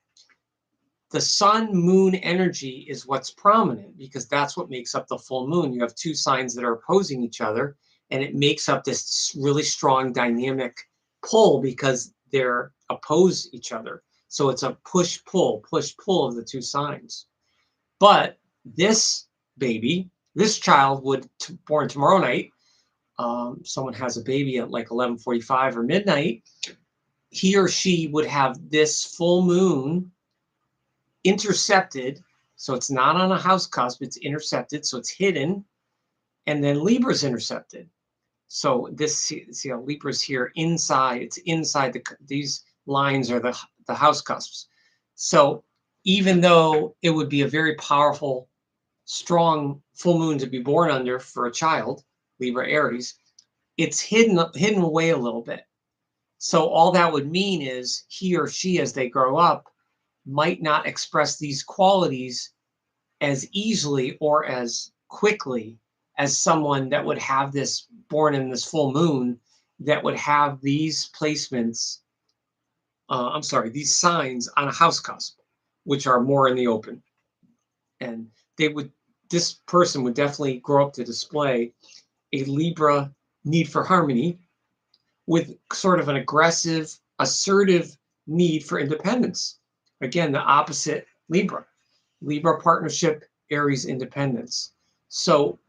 the Sun Moon energy is what's prominent, because that's what makes up the full moon. You have two signs that are opposing each other, and it makes up this really strong dynamic pull because they're oppose each other. So it's a push-pull of the two signs. But this child born tomorrow night, someone has a baby at like 11:45 or midnight, he or she would have this full moon intercepted. So it's not on a house cusp, it's intercepted, so it's hidden. And then Libra's intercepted. So see how Libra's here inside, it's inside these lines are the house cusps. So even though it would be a very powerful, strong full moon to be born under for a child, Libra Aries, it's hidden away a little bit. So all that would mean is he or she, as they grow up, might not express these qualities as easily or as quickly as someone that would have this born in this full moon, that would have these placements, these signs on a house cusp, which are more in the open. And this person would definitely grow up to display a Libra need for harmony with sort of an aggressive, assertive need for independence. Again, the opposite Libra partnership, Aries independence. So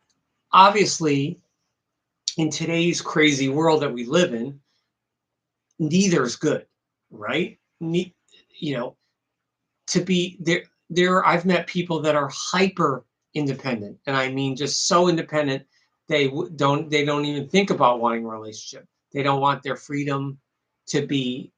obviously, in today's crazy world that we live in, neither is good, right? To be there, I've met people that are hyper independent, and I mean just so independent they don't even think about wanting a relationship. They don't want their freedom to be,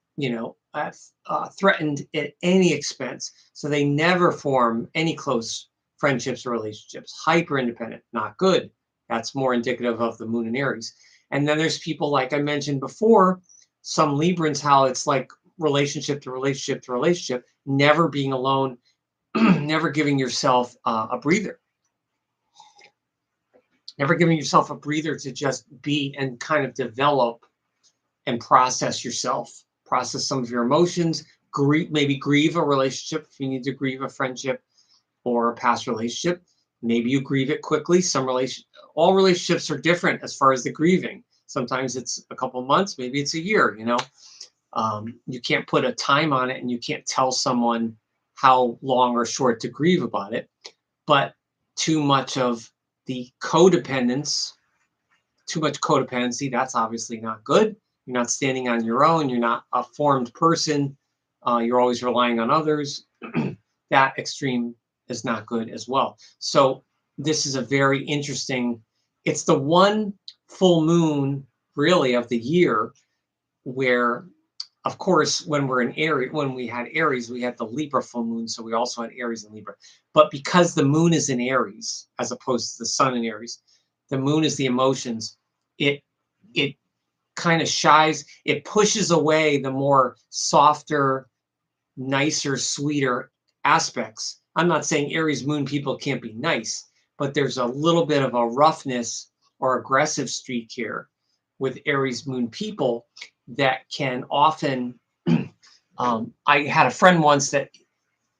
threatened at any expense. So they never form any close friendships or relationships. Hyper independent, not good. That's more indicative of the moon in Aries. And then there's people, like I mentioned before, some Librans, how it's like relationship to relationship to relationship, never being alone, never giving yourself a breather. Never giving yourself a breather to just be and kind of develop and process yourself, process some of your emotions, maybe grieve a relationship if you need to grieve a friendship or a past relationship. Maybe you grieve it quickly. All relationships are different as far as the grieving. Sometimes it's a couple months, maybe it's a year, You can't put a time on it, and you can't tell someone how long or short to grieve about it. But too much codependency, that's obviously not good. You're not standing on your own. You're not a formed person. You're always relying on others. That extreme is not good as well. So this is a very interesting it's the one full moon really of the year where, of course, when we're in Aries, when we had Aries, we had the Libra full moon, so we also had Aries and Libra. But because the moon is in Aries, as opposed to the sun in Aries, the moon is the emotions. It kind of shies. It pushes away the more softer, nicer, sweeter aspects. I'm not saying Aries moon people can't be nice, but there's a little bit of a roughness or aggressive streak here with Aries moon people that can often. I had a friend once that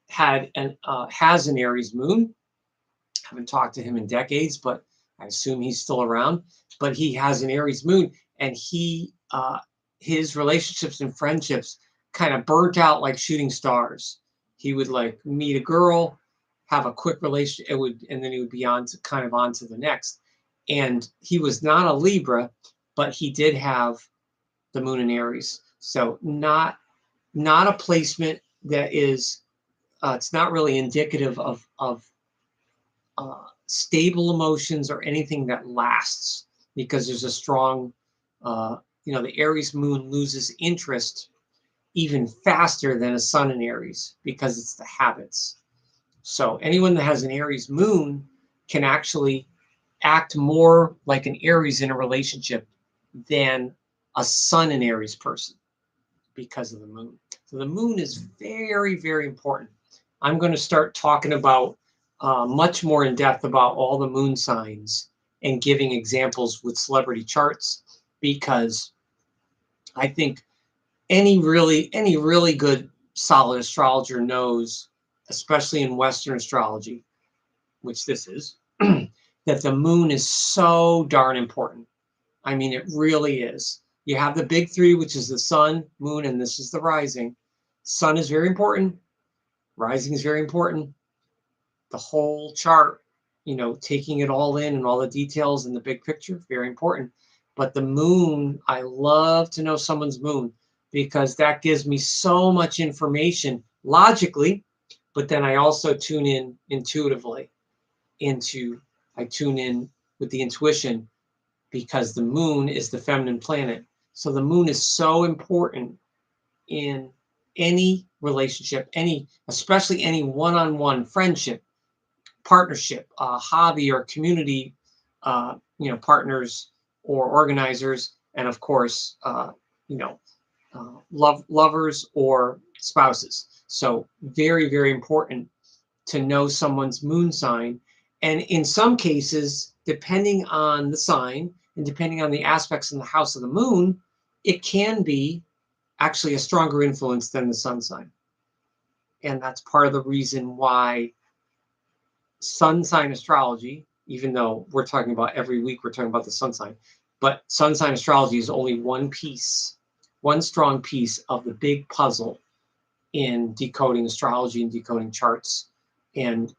has an Aries moon. Haven't talked to him in decades, but I assume he's still around. But he has an Aries moon, and his relationships and friendships kind of burnt out like shooting stars. He would like meet a girl, have a quick relationship, and then he would be on to the next. And he was not a Libra, but he did have the moon in Aries. So not a placement that is. It's not really indicative of stable emotions or anything that lasts, because there's a strong, the Aries moon loses interest even faster than a sun in Aries because it's the habits. So anyone that has an Aries moon can actually act more like an Aries in a relationship than a sun in Aries person because of the moon. So the moon is very, very important. I'm going to start talking about much more in depth about all the moon signs and giving examples with celebrity charts, because I think any really good solid astrologer knows, especially in Western astrology, which this is, that the moon is so darn important. I mean, it really is. You have the big three, which is the sun, moon, and this is the rising. Sun is very important. Rising is very important. The whole chart, taking it all in and all the details and the big picture, very important. But the moon, I love to know someone's moon, because that gives me so much information logically, but then I also tune in intuitively I tune in with the intuition, because the moon is the feminine planet. So the moon is so important in any relationship, especially any one-on-one friendship, partnership, hobby or community, partners or organizers, and of course, lovers or spouses. So very, very important to know someone's moon sign. And in some cases, depending on the sign and depending on the aspects in the house of the moon, it can be actually a stronger influence than the sun sign. And that's part of the reason why sun sign astrology, even though we're talking about every week, we're talking about the sun sign, but sun sign astrology is only one strong piece of the big puzzle in decoding astrology and decoding charts, and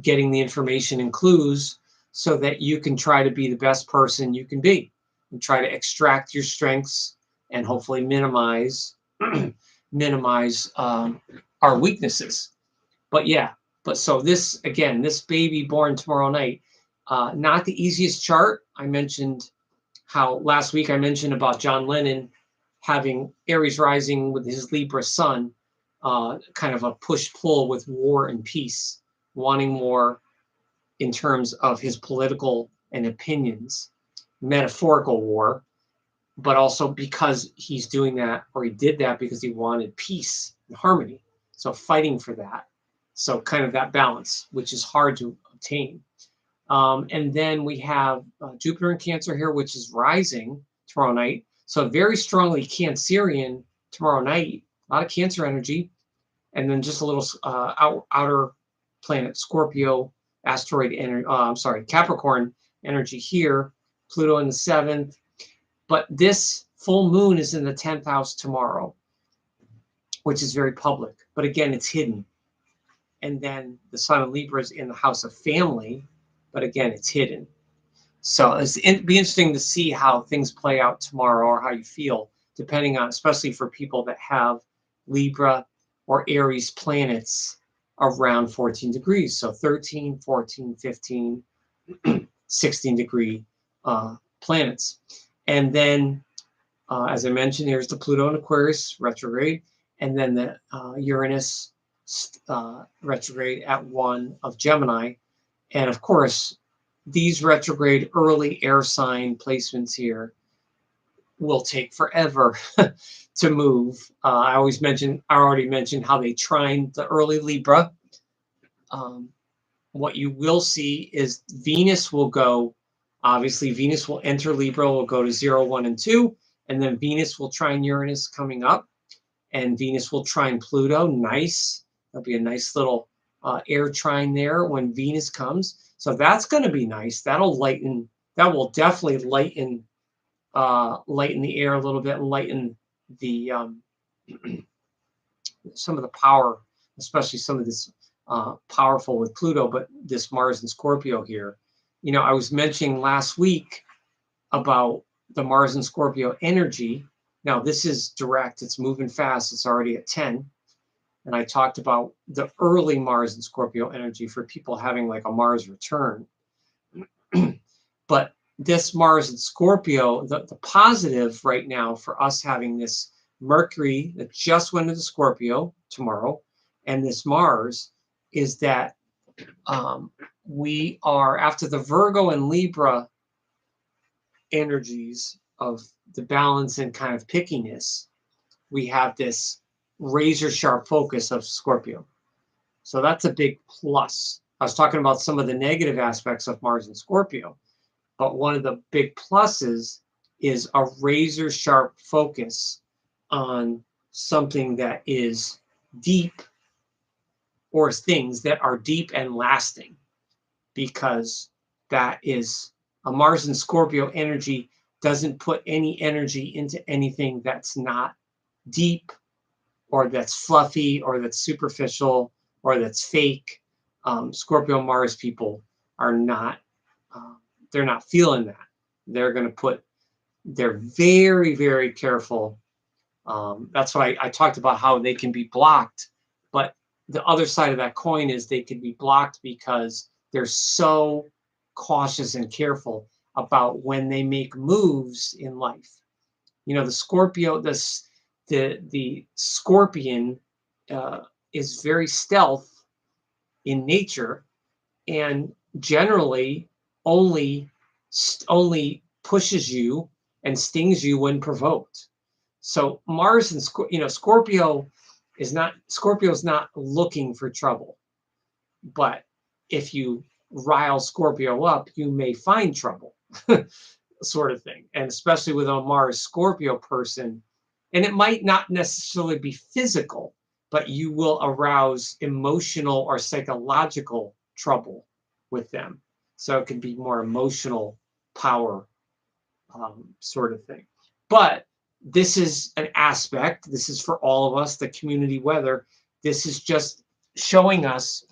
getting the information and clues so that you can try to be the best person you can be and try to extract your strengths and hopefully minimize our weaknesses. But so this baby born tomorrow night, not the easiest chart. I mentioned how last week I mentioned about John Lennon having Aries rising with his Libra sun, kind of a push-pull with war and peace, wanting more in terms of his political and opinions, metaphorical war, but also because he's doing that, or he did that because he wanted peace and harmony. So fighting for that. So kind of that balance, which is hard to obtain. And then we have Jupiter in Cancer here, which is rising tomorrow night. So very strongly Cancerian tomorrow night, a lot of Cancer energy. And then just a little outer planet, Scorpio, asteroid energy, Capricorn energy here, Pluto in the 7th. But this full moon is in the 10th house tomorrow, which is very public. But again, it's hidden. And then the sun of Libra is in the house of family, but again, it's hidden. So it'd be interesting to see how things play out tomorrow, or how you feel, depending on, especially for people that have Libra or Aries planets around 14 degrees. So 13, 14, 15, 16-degree planets. And then, as I mentioned, here's the Pluto in Aquarius retrograde, and then the Uranus retrograde at 1 of Gemini. And of course, these retrograde early air sign placements here will take forever to move. I already mentioned how they trine the early Libra. What you will see is Venus will go, obviously Venus will enter Libra, will go to 0, 1, and 2, and then Venus will trine Uranus coming up, and Venus will trine Pluto. Nice. That'll be a nice little air trine there when Venus comes. So that's going to be nice. That will definitely lighten the air a little bit and lighten the some of the power, especially some of this powerful with Pluto, but this Mars and Scorpio here. You know, I was mentioning last week about the Mars and Scorpio energy. Now this is direct, it's moving fast, it's already at 10. And I talked about the early Mars and Scorpio energy for people having like a Mars return. But this Mars and Scorpio, the positive right now for us having this Mercury that just went into Scorpio tomorrow, and this Mars, is that we are, after the Virgo and Libra energies of the balance and kind of pickiness, we have this razor sharp focus of Scorpio. So that's a big plus. I was talking about some of the negative aspects of Mars and Scorpio, but one of the big pluses is a razor sharp focus on something that is deep, or things that are deep and lasting, because that is a Mars and Scorpio energy doesn't put any energy into anything that's not deep, or that's fluffy, or that's superficial, or that's fake. Scorpio Mars people are not, they're not feeling that. They're very, very careful. That's why I talked about how they can be blocked, but the other side of that coin is they can be blocked because they're so cautious and careful about when they make moves in life. You know, the Scorpio, the Scorpion is very stealth in nature, and generally only pushes you and stings you when provoked. So Mars and Scorpio is not looking for trouble, but if you rile Scorpio up, you may find trouble, sort of thing. And especially with a Mars Scorpio person, and it might not necessarily be physical, but you will arouse emotional or psychological trouble with them. So it can be more emotional power, sort of thing. But this is an aspect. This is for all of us, the community weather. This is just showing us,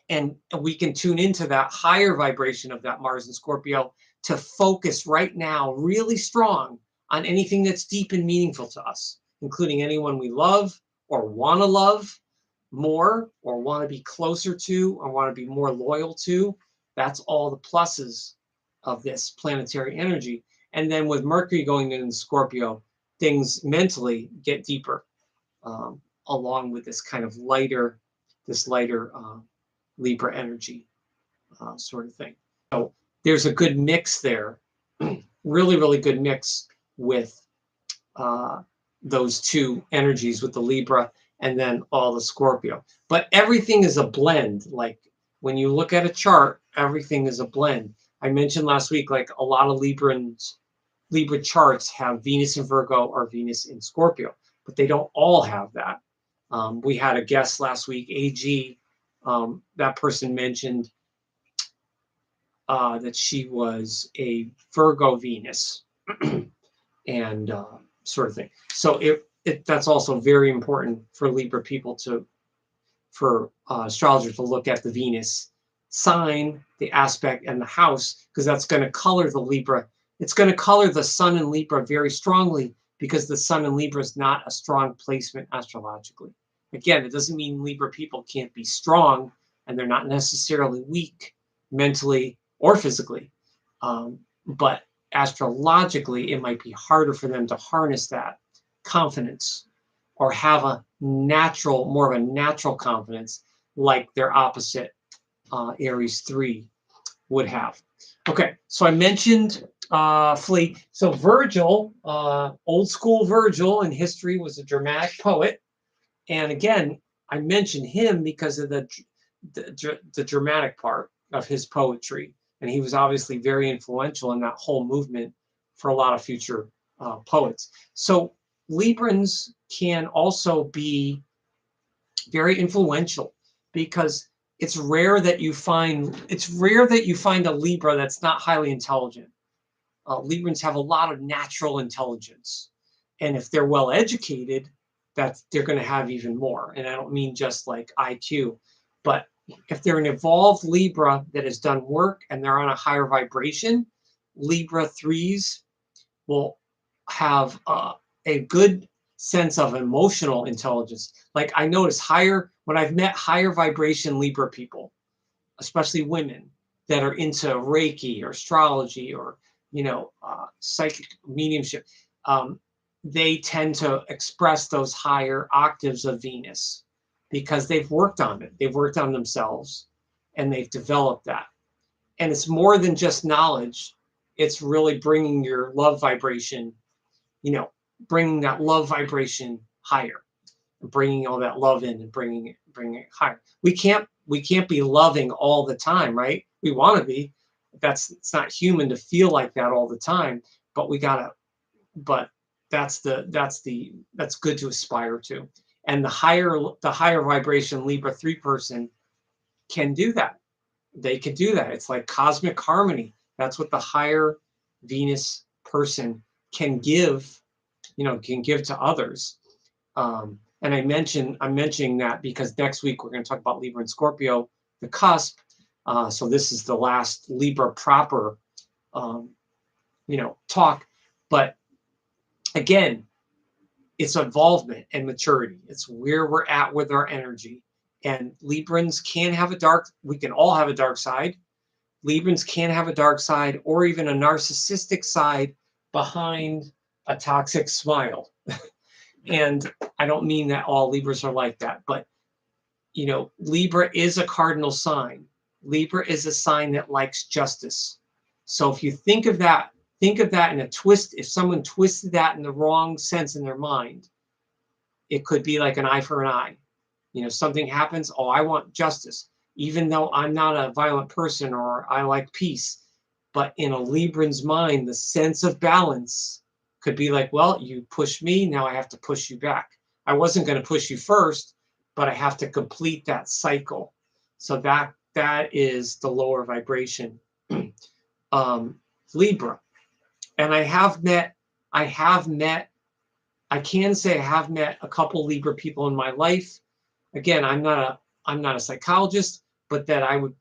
and we can tune into that higher vibration of that Mars and Scorpio to focus right now really strong on anything that's deep and meaningful to us, including anyone we love or want to love more, or want to be closer to, or want to be more loyal to. That's all the pluses of this planetary energy. And then with Mercury going into Scorpio, things mentally get deeper, along with this kind of lighter Libra energy, sort of thing. So there's a good mix there, really, really good mix with those two energies, with the Libra and then all the Scorpio. But everything is a blend. Like when you look at a chart, everything is a blend. I mentioned last week, like a lot of Libra charts have Venus in Virgo or Venus in Scorpio, but they don't all have that. We had a guest last week, AG. That person mentioned that she was a Virgo Venus and sort of thing. So that's also very important for Libra people for astrologers to look at the Venus sign, the aspect, and the house, because that's going to color the Libra. It's going to color the Sun in Libra very strongly, because the Sun in Libra is not a strong placement astrologically. Again, it doesn't mean Libra people can't be strong, and they're not necessarily weak mentally or physically. But astrologically, it might be harder for them to harness that confidence or have a natural, more of a natural confidence like their opposite Aries 3 would have. Okay, so I mentioned Flea. So Virgil, old school Virgil in history, was a dramatic poet. And again, I mentioned him because of the dramatic part of his poetry. And he was obviously very influential in that whole movement for a lot of future poets. So Librans can also be very influential because it's rare that you find a Libra that's not highly intelligent. Librans have a lot of natural intelligence, and if they're well educated, they're going to have even more. And I don't mean just like IQ, but if they're an evolved Libra that has done work and they're on a higher vibration, Libra 3s will have a good sense of emotional intelligence. Like I notice when I've met higher vibration Libra people, especially women that are into Reiki or astrology or psychic mediumship, they tend to express those higher octaves of Venus because they've worked on it. They've worked on themselves and they've developed that. And it's more than just knowledge. It's really bringing your love vibration, bringing that love vibration higher, bringing all that love in and bringing it higher. We can't be loving all the time, right? We want to be. It's not human to feel like that all the time, but that's good to aspire to. And the higher vibration Libra 3 person can do that. They can do that. It's like cosmic harmony. That's what the higher Venus person can give, to others. And I'm mentioning that because next week we're going to talk about Libra and Scorpio, the cusp. So this is the last Libra proper, talk. But again, it's involvement and maturity. It's where we're at with our energy. And Librans we can all have a dark side. Librans can have a dark side or even a narcissistic side behind a toxic smile. And I don't mean that all Libras are like that, but Libra is a cardinal sign. Libra is a sign that likes justice. So if you think of that in a twist. If someone twisted that in the wrong sense in their mind, it could be like an eye for an eye. Something happens. Oh, I want justice, even though I'm not a violent person or I like peace. But in a Libran's mind, the sense of balance could be like, well, you pushed me, now I have to push you back. I wasn't going to push you first, but I have to complete that cycle. So that is the lower vibration Libra. And I can say I have met a couple Libra people in my life. Again, I'm not a psychologist, but that I could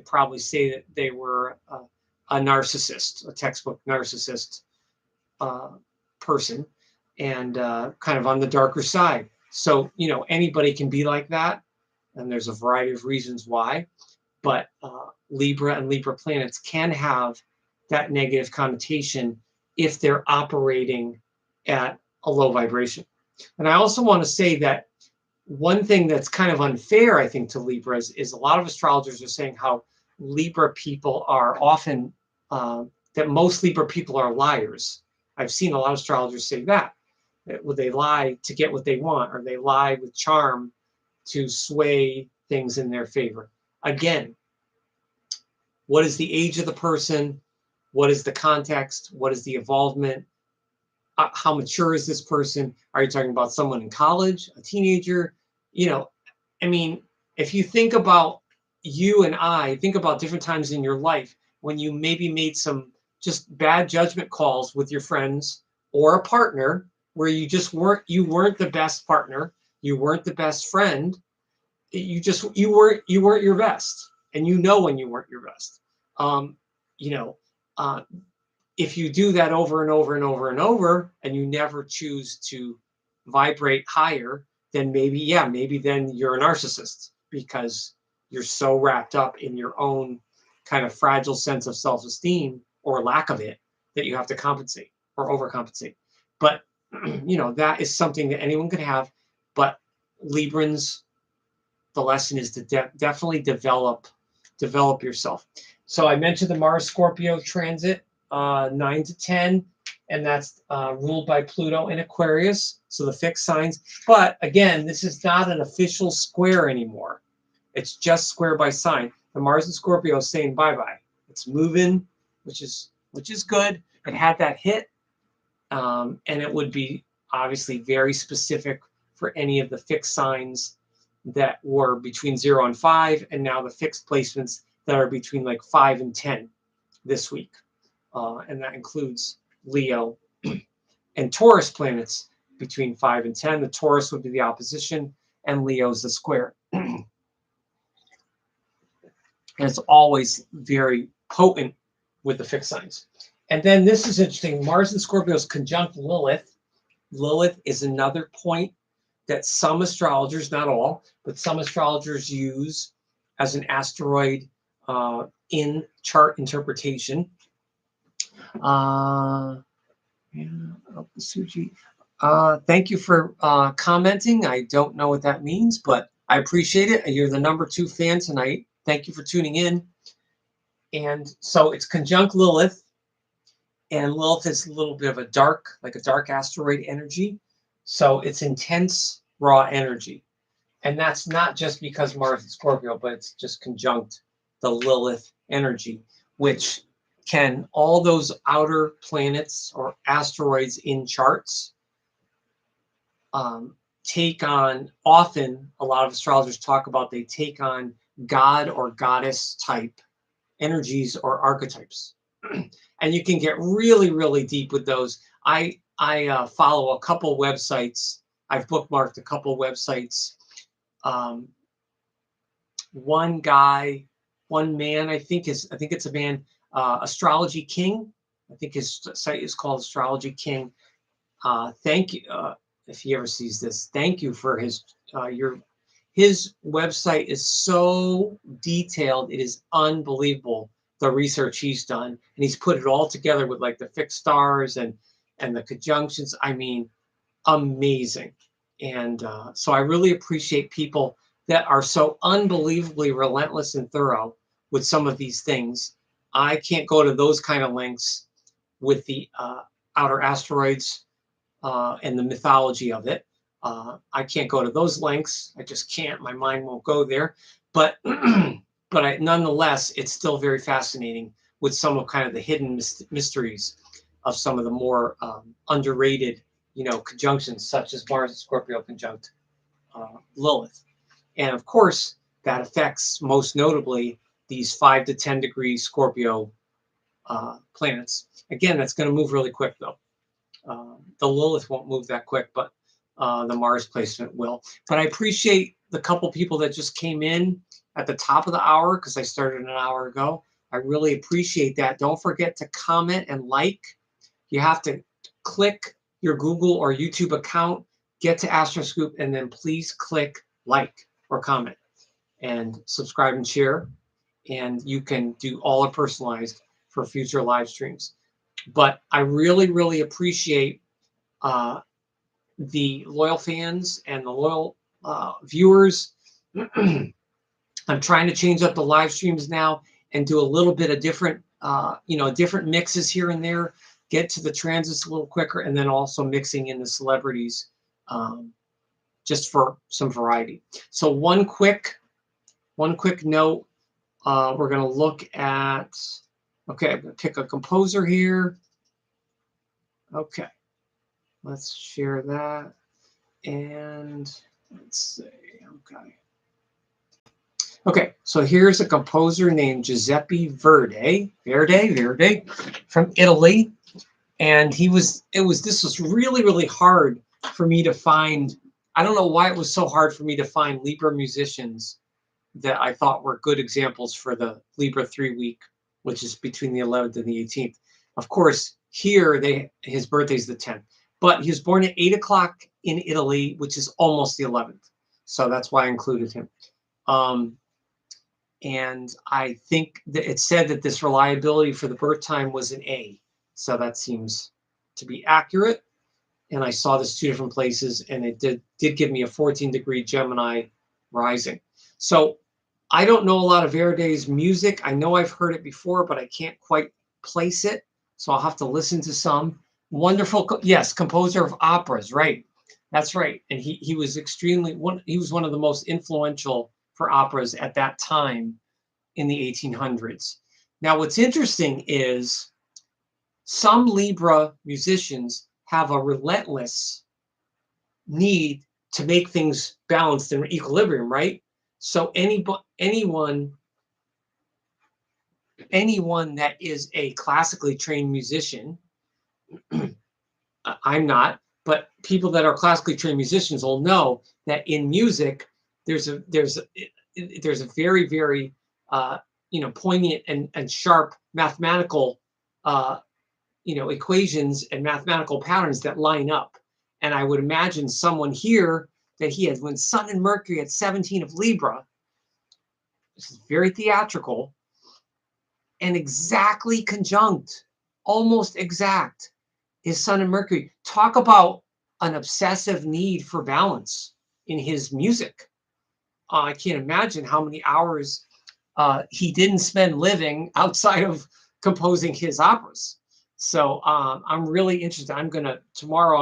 probably say that they were a narcissist, a textbook narcissist person, and kind of on the darker side. So anybody can be like that, and there's a variety of reasons why. But Libra and Libra planets can have that negative connotation if they're operating at a low vibration. And I also want to say that one thing that's kind of unfair, I think, to Libras is a lot of astrologers are saying how Libra people are often, that most Libra people are liars. I've seen a lot of astrologers say that they lie to get what they want, or they lie with charm to sway things in their favor. Again, what is the age of the person? What is the context? What is the involvement? How mature is this person? Are you talking about someone in college, a teenager? If you think about you and I, think about different times in your life when you maybe made some just bad judgment calls with your friends or a partner where you weren't the best partner, you weren't the best friend, you weren't your best, and when you weren't your best. If you do that over and over and over and over, and you never choose to vibrate higher, then maybe then you're a narcissist because you're so wrapped up in your own kind of fragile sense of self-esteem or lack of it that you have to compensate or overcompensate. But that is something that anyone could have. But Librans, the lesson is to definitely develop yourself. So I mentioned the Mars Scorpio transit, 9 to 10, and that's ruled by Pluto in Aquarius, so the fixed signs. But again, this is not an official square anymore. It's just square by sign. The Mars in Scorpio is saying bye-bye. It's moving, which is good. It had that hit, and it would be obviously very specific for any of the fixed signs that were between 0 and 5, and now the fixed placements that are between like 5 and 10 this week. And that includes Leo and Taurus planets between 5 and 10. The Taurus would be the opposition, and Leo's the square. And it's always very potent with the fixed signs. And then this is interesting. Mars in Scorpio is conjunct Lilith. Lilith is another point that some astrologers, not all, but some astrologers use as an asteroid in chart interpretation. Thank you for commenting. I don't know what that means, but I appreciate it. You're the #2 fan tonight. Thank you for tuning in. And so it's conjunct Lilith, and Lilith is a little bit of a dark asteroid energy. So it's intense, raw energy. And that's not just because Mars is Scorpio, but it's just conjunct the Lilith energy, which can, all those outer planets or asteroids in charts take on, often a lot of astrologers talk about, they take on god or goddess type energies or archetypes. And you can get really, really deep with those. I follow a couple websites. I've bookmarked a couple websites. One man, I think it's a man, Astrology King. I think his site is called Astrology King. Thank you, if he ever sees this. Thank you for his website is so detailed. It is unbelievable, the research he's done, and he's put it all together with like the fixed stars and the conjunctions. I mean, amazing. And so I really appreciate people that are so unbelievably relentless and thorough with some of these things. I can't go to those kind of links with the outer asteroids and the mythology of it. I can't go to those links. I just can't. My mind won't go there. But nonetheless, it's still very fascinating with some of kind of the hidden mysteries of some of the more underrated, conjunctions, such as Mars and Scorpio conjunct Lilith. And of course, that affects most notably these 5 to 10 degree Scorpio planets. Again, that's going to move really quick, though. The Lilith won't move that quick, but the Mars placement will. But I appreciate the couple people that just came in at the top of the hour, because I started an hour ago. I really appreciate that. Don't forget to comment and like. You have to click your Google or YouTube account, get to Astroscoop, and then please click like or comment and subscribe and share. And you can do all are personalized for future live streams. But I really, really appreciate the loyal fans and the loyal viewers. I'm trying to change up the live streams now and do a little bit of different, different mixes here and there, get to the transits a little quicker, and then also mixing in the celebrities just for some variety. So one quick note, we're going to look at, okay, I'm going to pick a composer here. Okay, let's share that. And let's see, okay. Okay, so here's a composer named Giuseppe Verdi from Italy. And this was really, really hard for me to find. I don't know why it was so hard for me to find Libra musicians that I thought were good examples for the Libra 3 week, which is between the 11th and the 18th. Of course, here his birthday's the 10th, but he was born at 8 o'clock in Italy, which is almost the 11th. So that's why I included him. And I think that it said that this reliability for the birth time was an A. So that seems to be accurate. And I saw this 2 different places, and it did give me a 14-degree Gemini rising. So I don't know a lot of Verday's music. I know I've heard it before, but I can't quite place it. So I'll have to listen to some. Wonderful, yes, composer of operas, right? That's right. And he was he was one of the most influential for operas at that time in the 1800s. Now, what's interesting is some Libra musicians have a relentless need to make things balanced and equilibrium, right? So anyone that is a classically trained musician, I'm not, but people that are classically trained musicians will know that in music there's a very, very poignant and sharp mathematical equations and mathematical patterns that line up. And I would imagine someone here that he had, when Sun and Mercury at 17 of Libra, which is very theatrical, and exactly conjunct, almost exact, is Sun and Mercury. Talk about an obsessive need for balance in his music. I can't imagine how many hours he didn't spend living outside of composing his operas. So I'm really interested. Tomorrow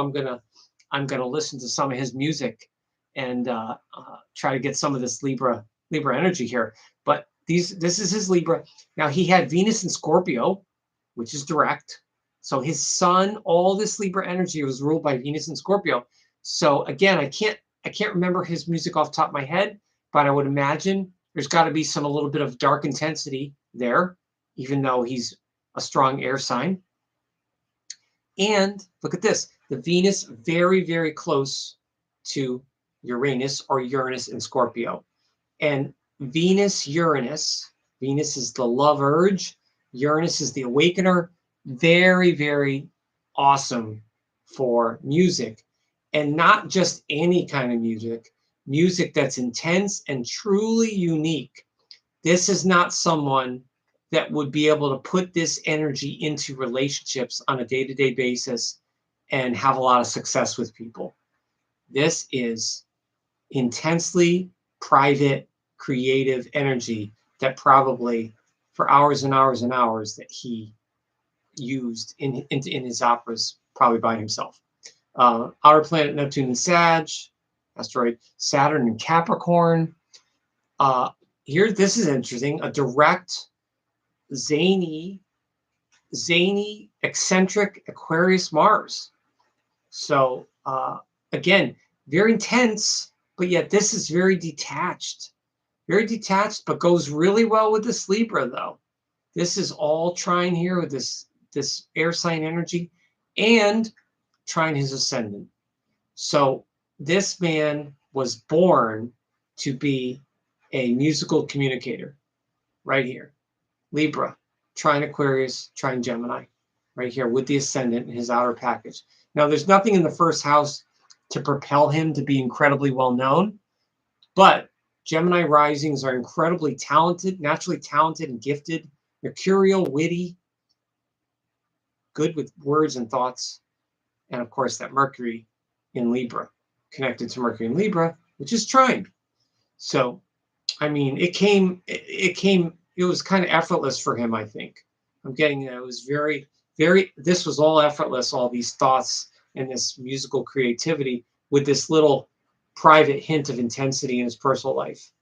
I'm gonna listen to some of his music and try to get some of this Libra energy here. But this is his Libra. Now he had Venus in Scorpio, which is direct. So his sun, all this Libra energy was ruled by Venus in Scorpio. So again, I can't remember his music off the top of my head, but I would imagine there's got to be a little bit of dark intensity there, even though he's a strong air sign. And look at this, the Venus very, very close to Uranus, or Uranus in Scorpio. And Venus is the love urge. Uranus is the awakener. Very, very awesome for music. And not just any kind of music that's intense and truly unique. This is not someone that would be able to put this energy into relationships on a day-to-day basis and have a lot of success with people. This is intensely private, creative energy that probably for hours and hours and hours that he used in his operas, probably by himself. Outer planet Neptune in Sag, asteroid Saturn in Capricorn. Here, this is interesting, a direct, zany, eccentric Aquarius Mars. So again, very intense, but yet this is very detached, but goes really well with this Libra though. This is all trine here with this air sign energy and trine his ascendant. So this man was born to be a musical communicator right here. Libra, trine Aquarius, trine Gemini, right here with the ascendant in his outer package. Now, there's nothing in the first house to propel him to be incredibly well known, but Gemini risings are incredibly talented, naturally talented and gifted, mercurial, witty, good with words and thoughts, and of course that Mercury in Libra, connected to Mercury in Libra, which is trine. So, I mean, it was kind of effortless for him, I think. I'm getting that it was very, very, this was all effortless, all these thoughts and this musical creativity with this little private hint of intensity in his personal life.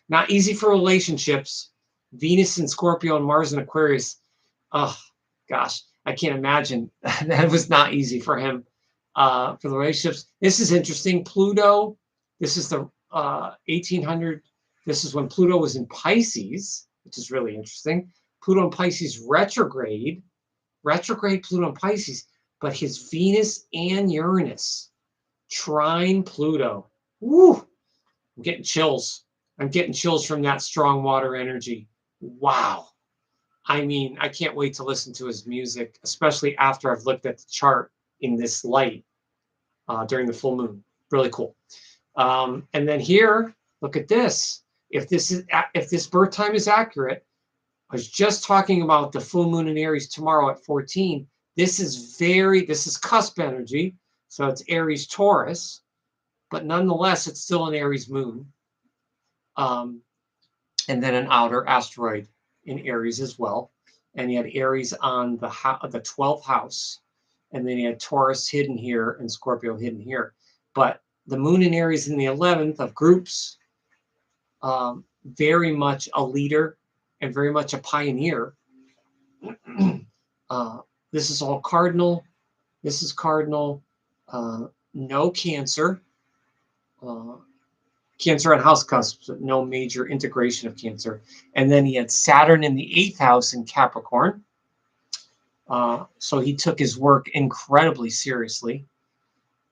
Not easy for relationships. Venus in Scorpio and Mars in Aquarius. Oh, gosh, I can't imagine. That was not easy for him for the relationships. This is interesting. Pluto, this is the 1800. This is when Pluto was in Pisces, which is really interesting. Pluto in Pisces retrograde Pluto in Pisces, but his Venus and Uranus trine Pluto. Woo! I'm getting chills. I'm getting chills from that strong water energy. Wow. I mean, I can't wait to listen to his music, especially after I've looked at the chart in this light during the full moon. Really cool. And then here, look at this. if this birth time is accurate, I was just talking about the full moon in Aries tomorrow at 14. This is cusp energy. So it's Aries Taurus, but nonetheless, it's still an Aries moon. And then an outer asteroid in Aries as well. And you had Aries on the 12th house. And then you had Taurus hidden here and Scorpio hidden here. But the moon in Aries in the 11th of groups, very much a leader and very much a pioneer. This is all cardinal. This is cardinal. No Cancer. Cancer on house cusps, no major integration of Cancer. And then he had Saturn in the 8th house in Capricorn. So he took his work incredibly seriously.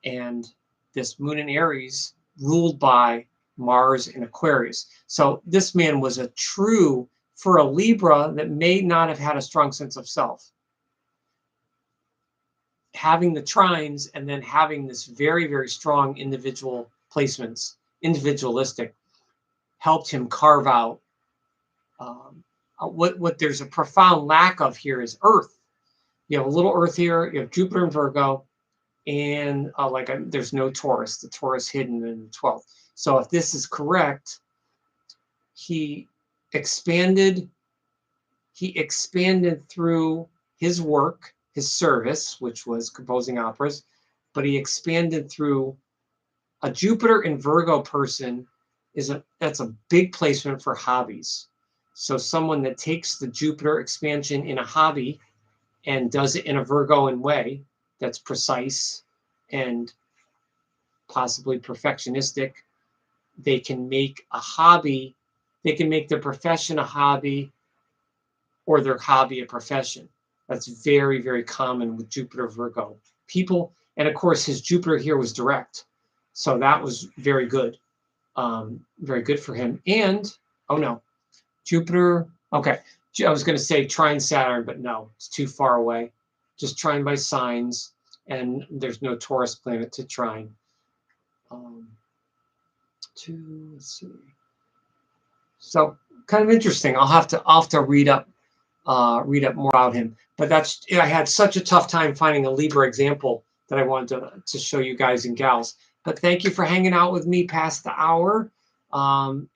And this moon in Aries ruled by Mars in Aquarius. So this man was for a Libra that may not have had a strong sense of self. Having the trines and then having this very, very strong individual placements, individualistic, helped him carve out what there's a profound lack of here is Earth. You have a little Earth here, you have Jupiter in Virgo, and there's no Taurus, the Taurus hidden in the 12th. So if this is correct, he expanded through his work, his service, which was composing operas, but he expanded through a Jupiter in Virgo person. That's a big placement for hobbies. So someone that takes the Jupiter expansion in a hobby and does it in a Virgoan way that's precise and possibly perfectionistic, they can make a hobby, they can make their profession a hobby or their hobby a profession. That's very, very common with Jupiter Virgo people. And of course, his Jupiter here was direct. So that was very good. Very good for him. And, oh no, Jupiter, okay. I was going to say trine Saturn, but no, it's too far away. Just trine by signs, and there's no Taurus planet to trine. Let's see. So kind of interesting. I'll have to read up more about him. But I had such a tough time finding a Libra example that I wanted to show you guys and gals. But thank you for hanging out with me past the hour.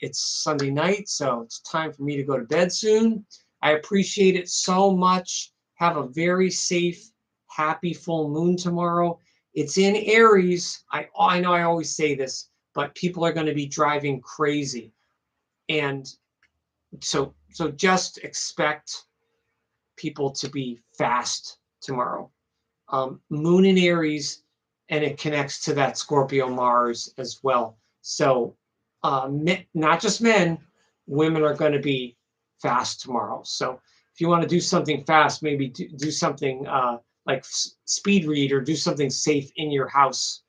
It's Sunday night, so it's time for me to go to bed soon. I appreciate it so much. Have a very safe, happy full moon tomorrow. It's in Aries. I know I always say this, but people are going to be driving crazy. And so just expect people to be fast tomorrow. Moon in Aries, and it connects to that Scorpio Mars as well. So not just men, women are going to be fast tomorrow. So if you want to do something fast, maybe do something like speed read or do something safe in your house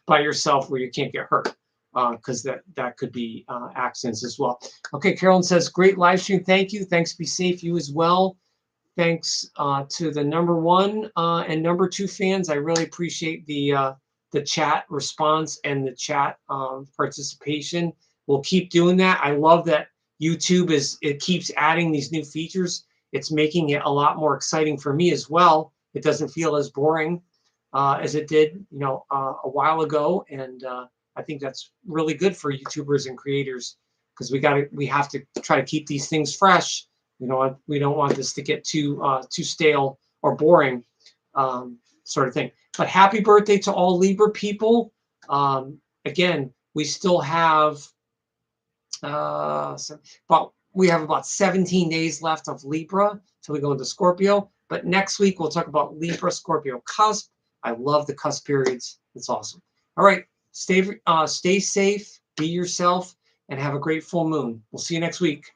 by yourself where you can't get hurt, because that could be accidents as well. Okay, Carolyn says, great live stream. Thank you. Thanks. Be safe. You as well. Thanks to the number 1 and number 2 fans. I really appreciate the chat response and the chat participation. We'll keep doing that. I love that YouTube keeps adding these new features. It's making it a lot more exciting for me as well. It doesn't feel as boring as it did, a while ago. And I think that's really good for YouTubers and creators, because we have to try to keep these things fresh. We don't want this to get too stale or boring, sort of thing. But happy birthday to all Libra people. Again, we still have we have about 17 days left of Libra till we go into Scorpio. But next week we'll talk about Libra Scorpio cusp. I love the cusp periods. It's awesome. All right, stay safe, be yourself, and have a great full moon. We'll see you next week.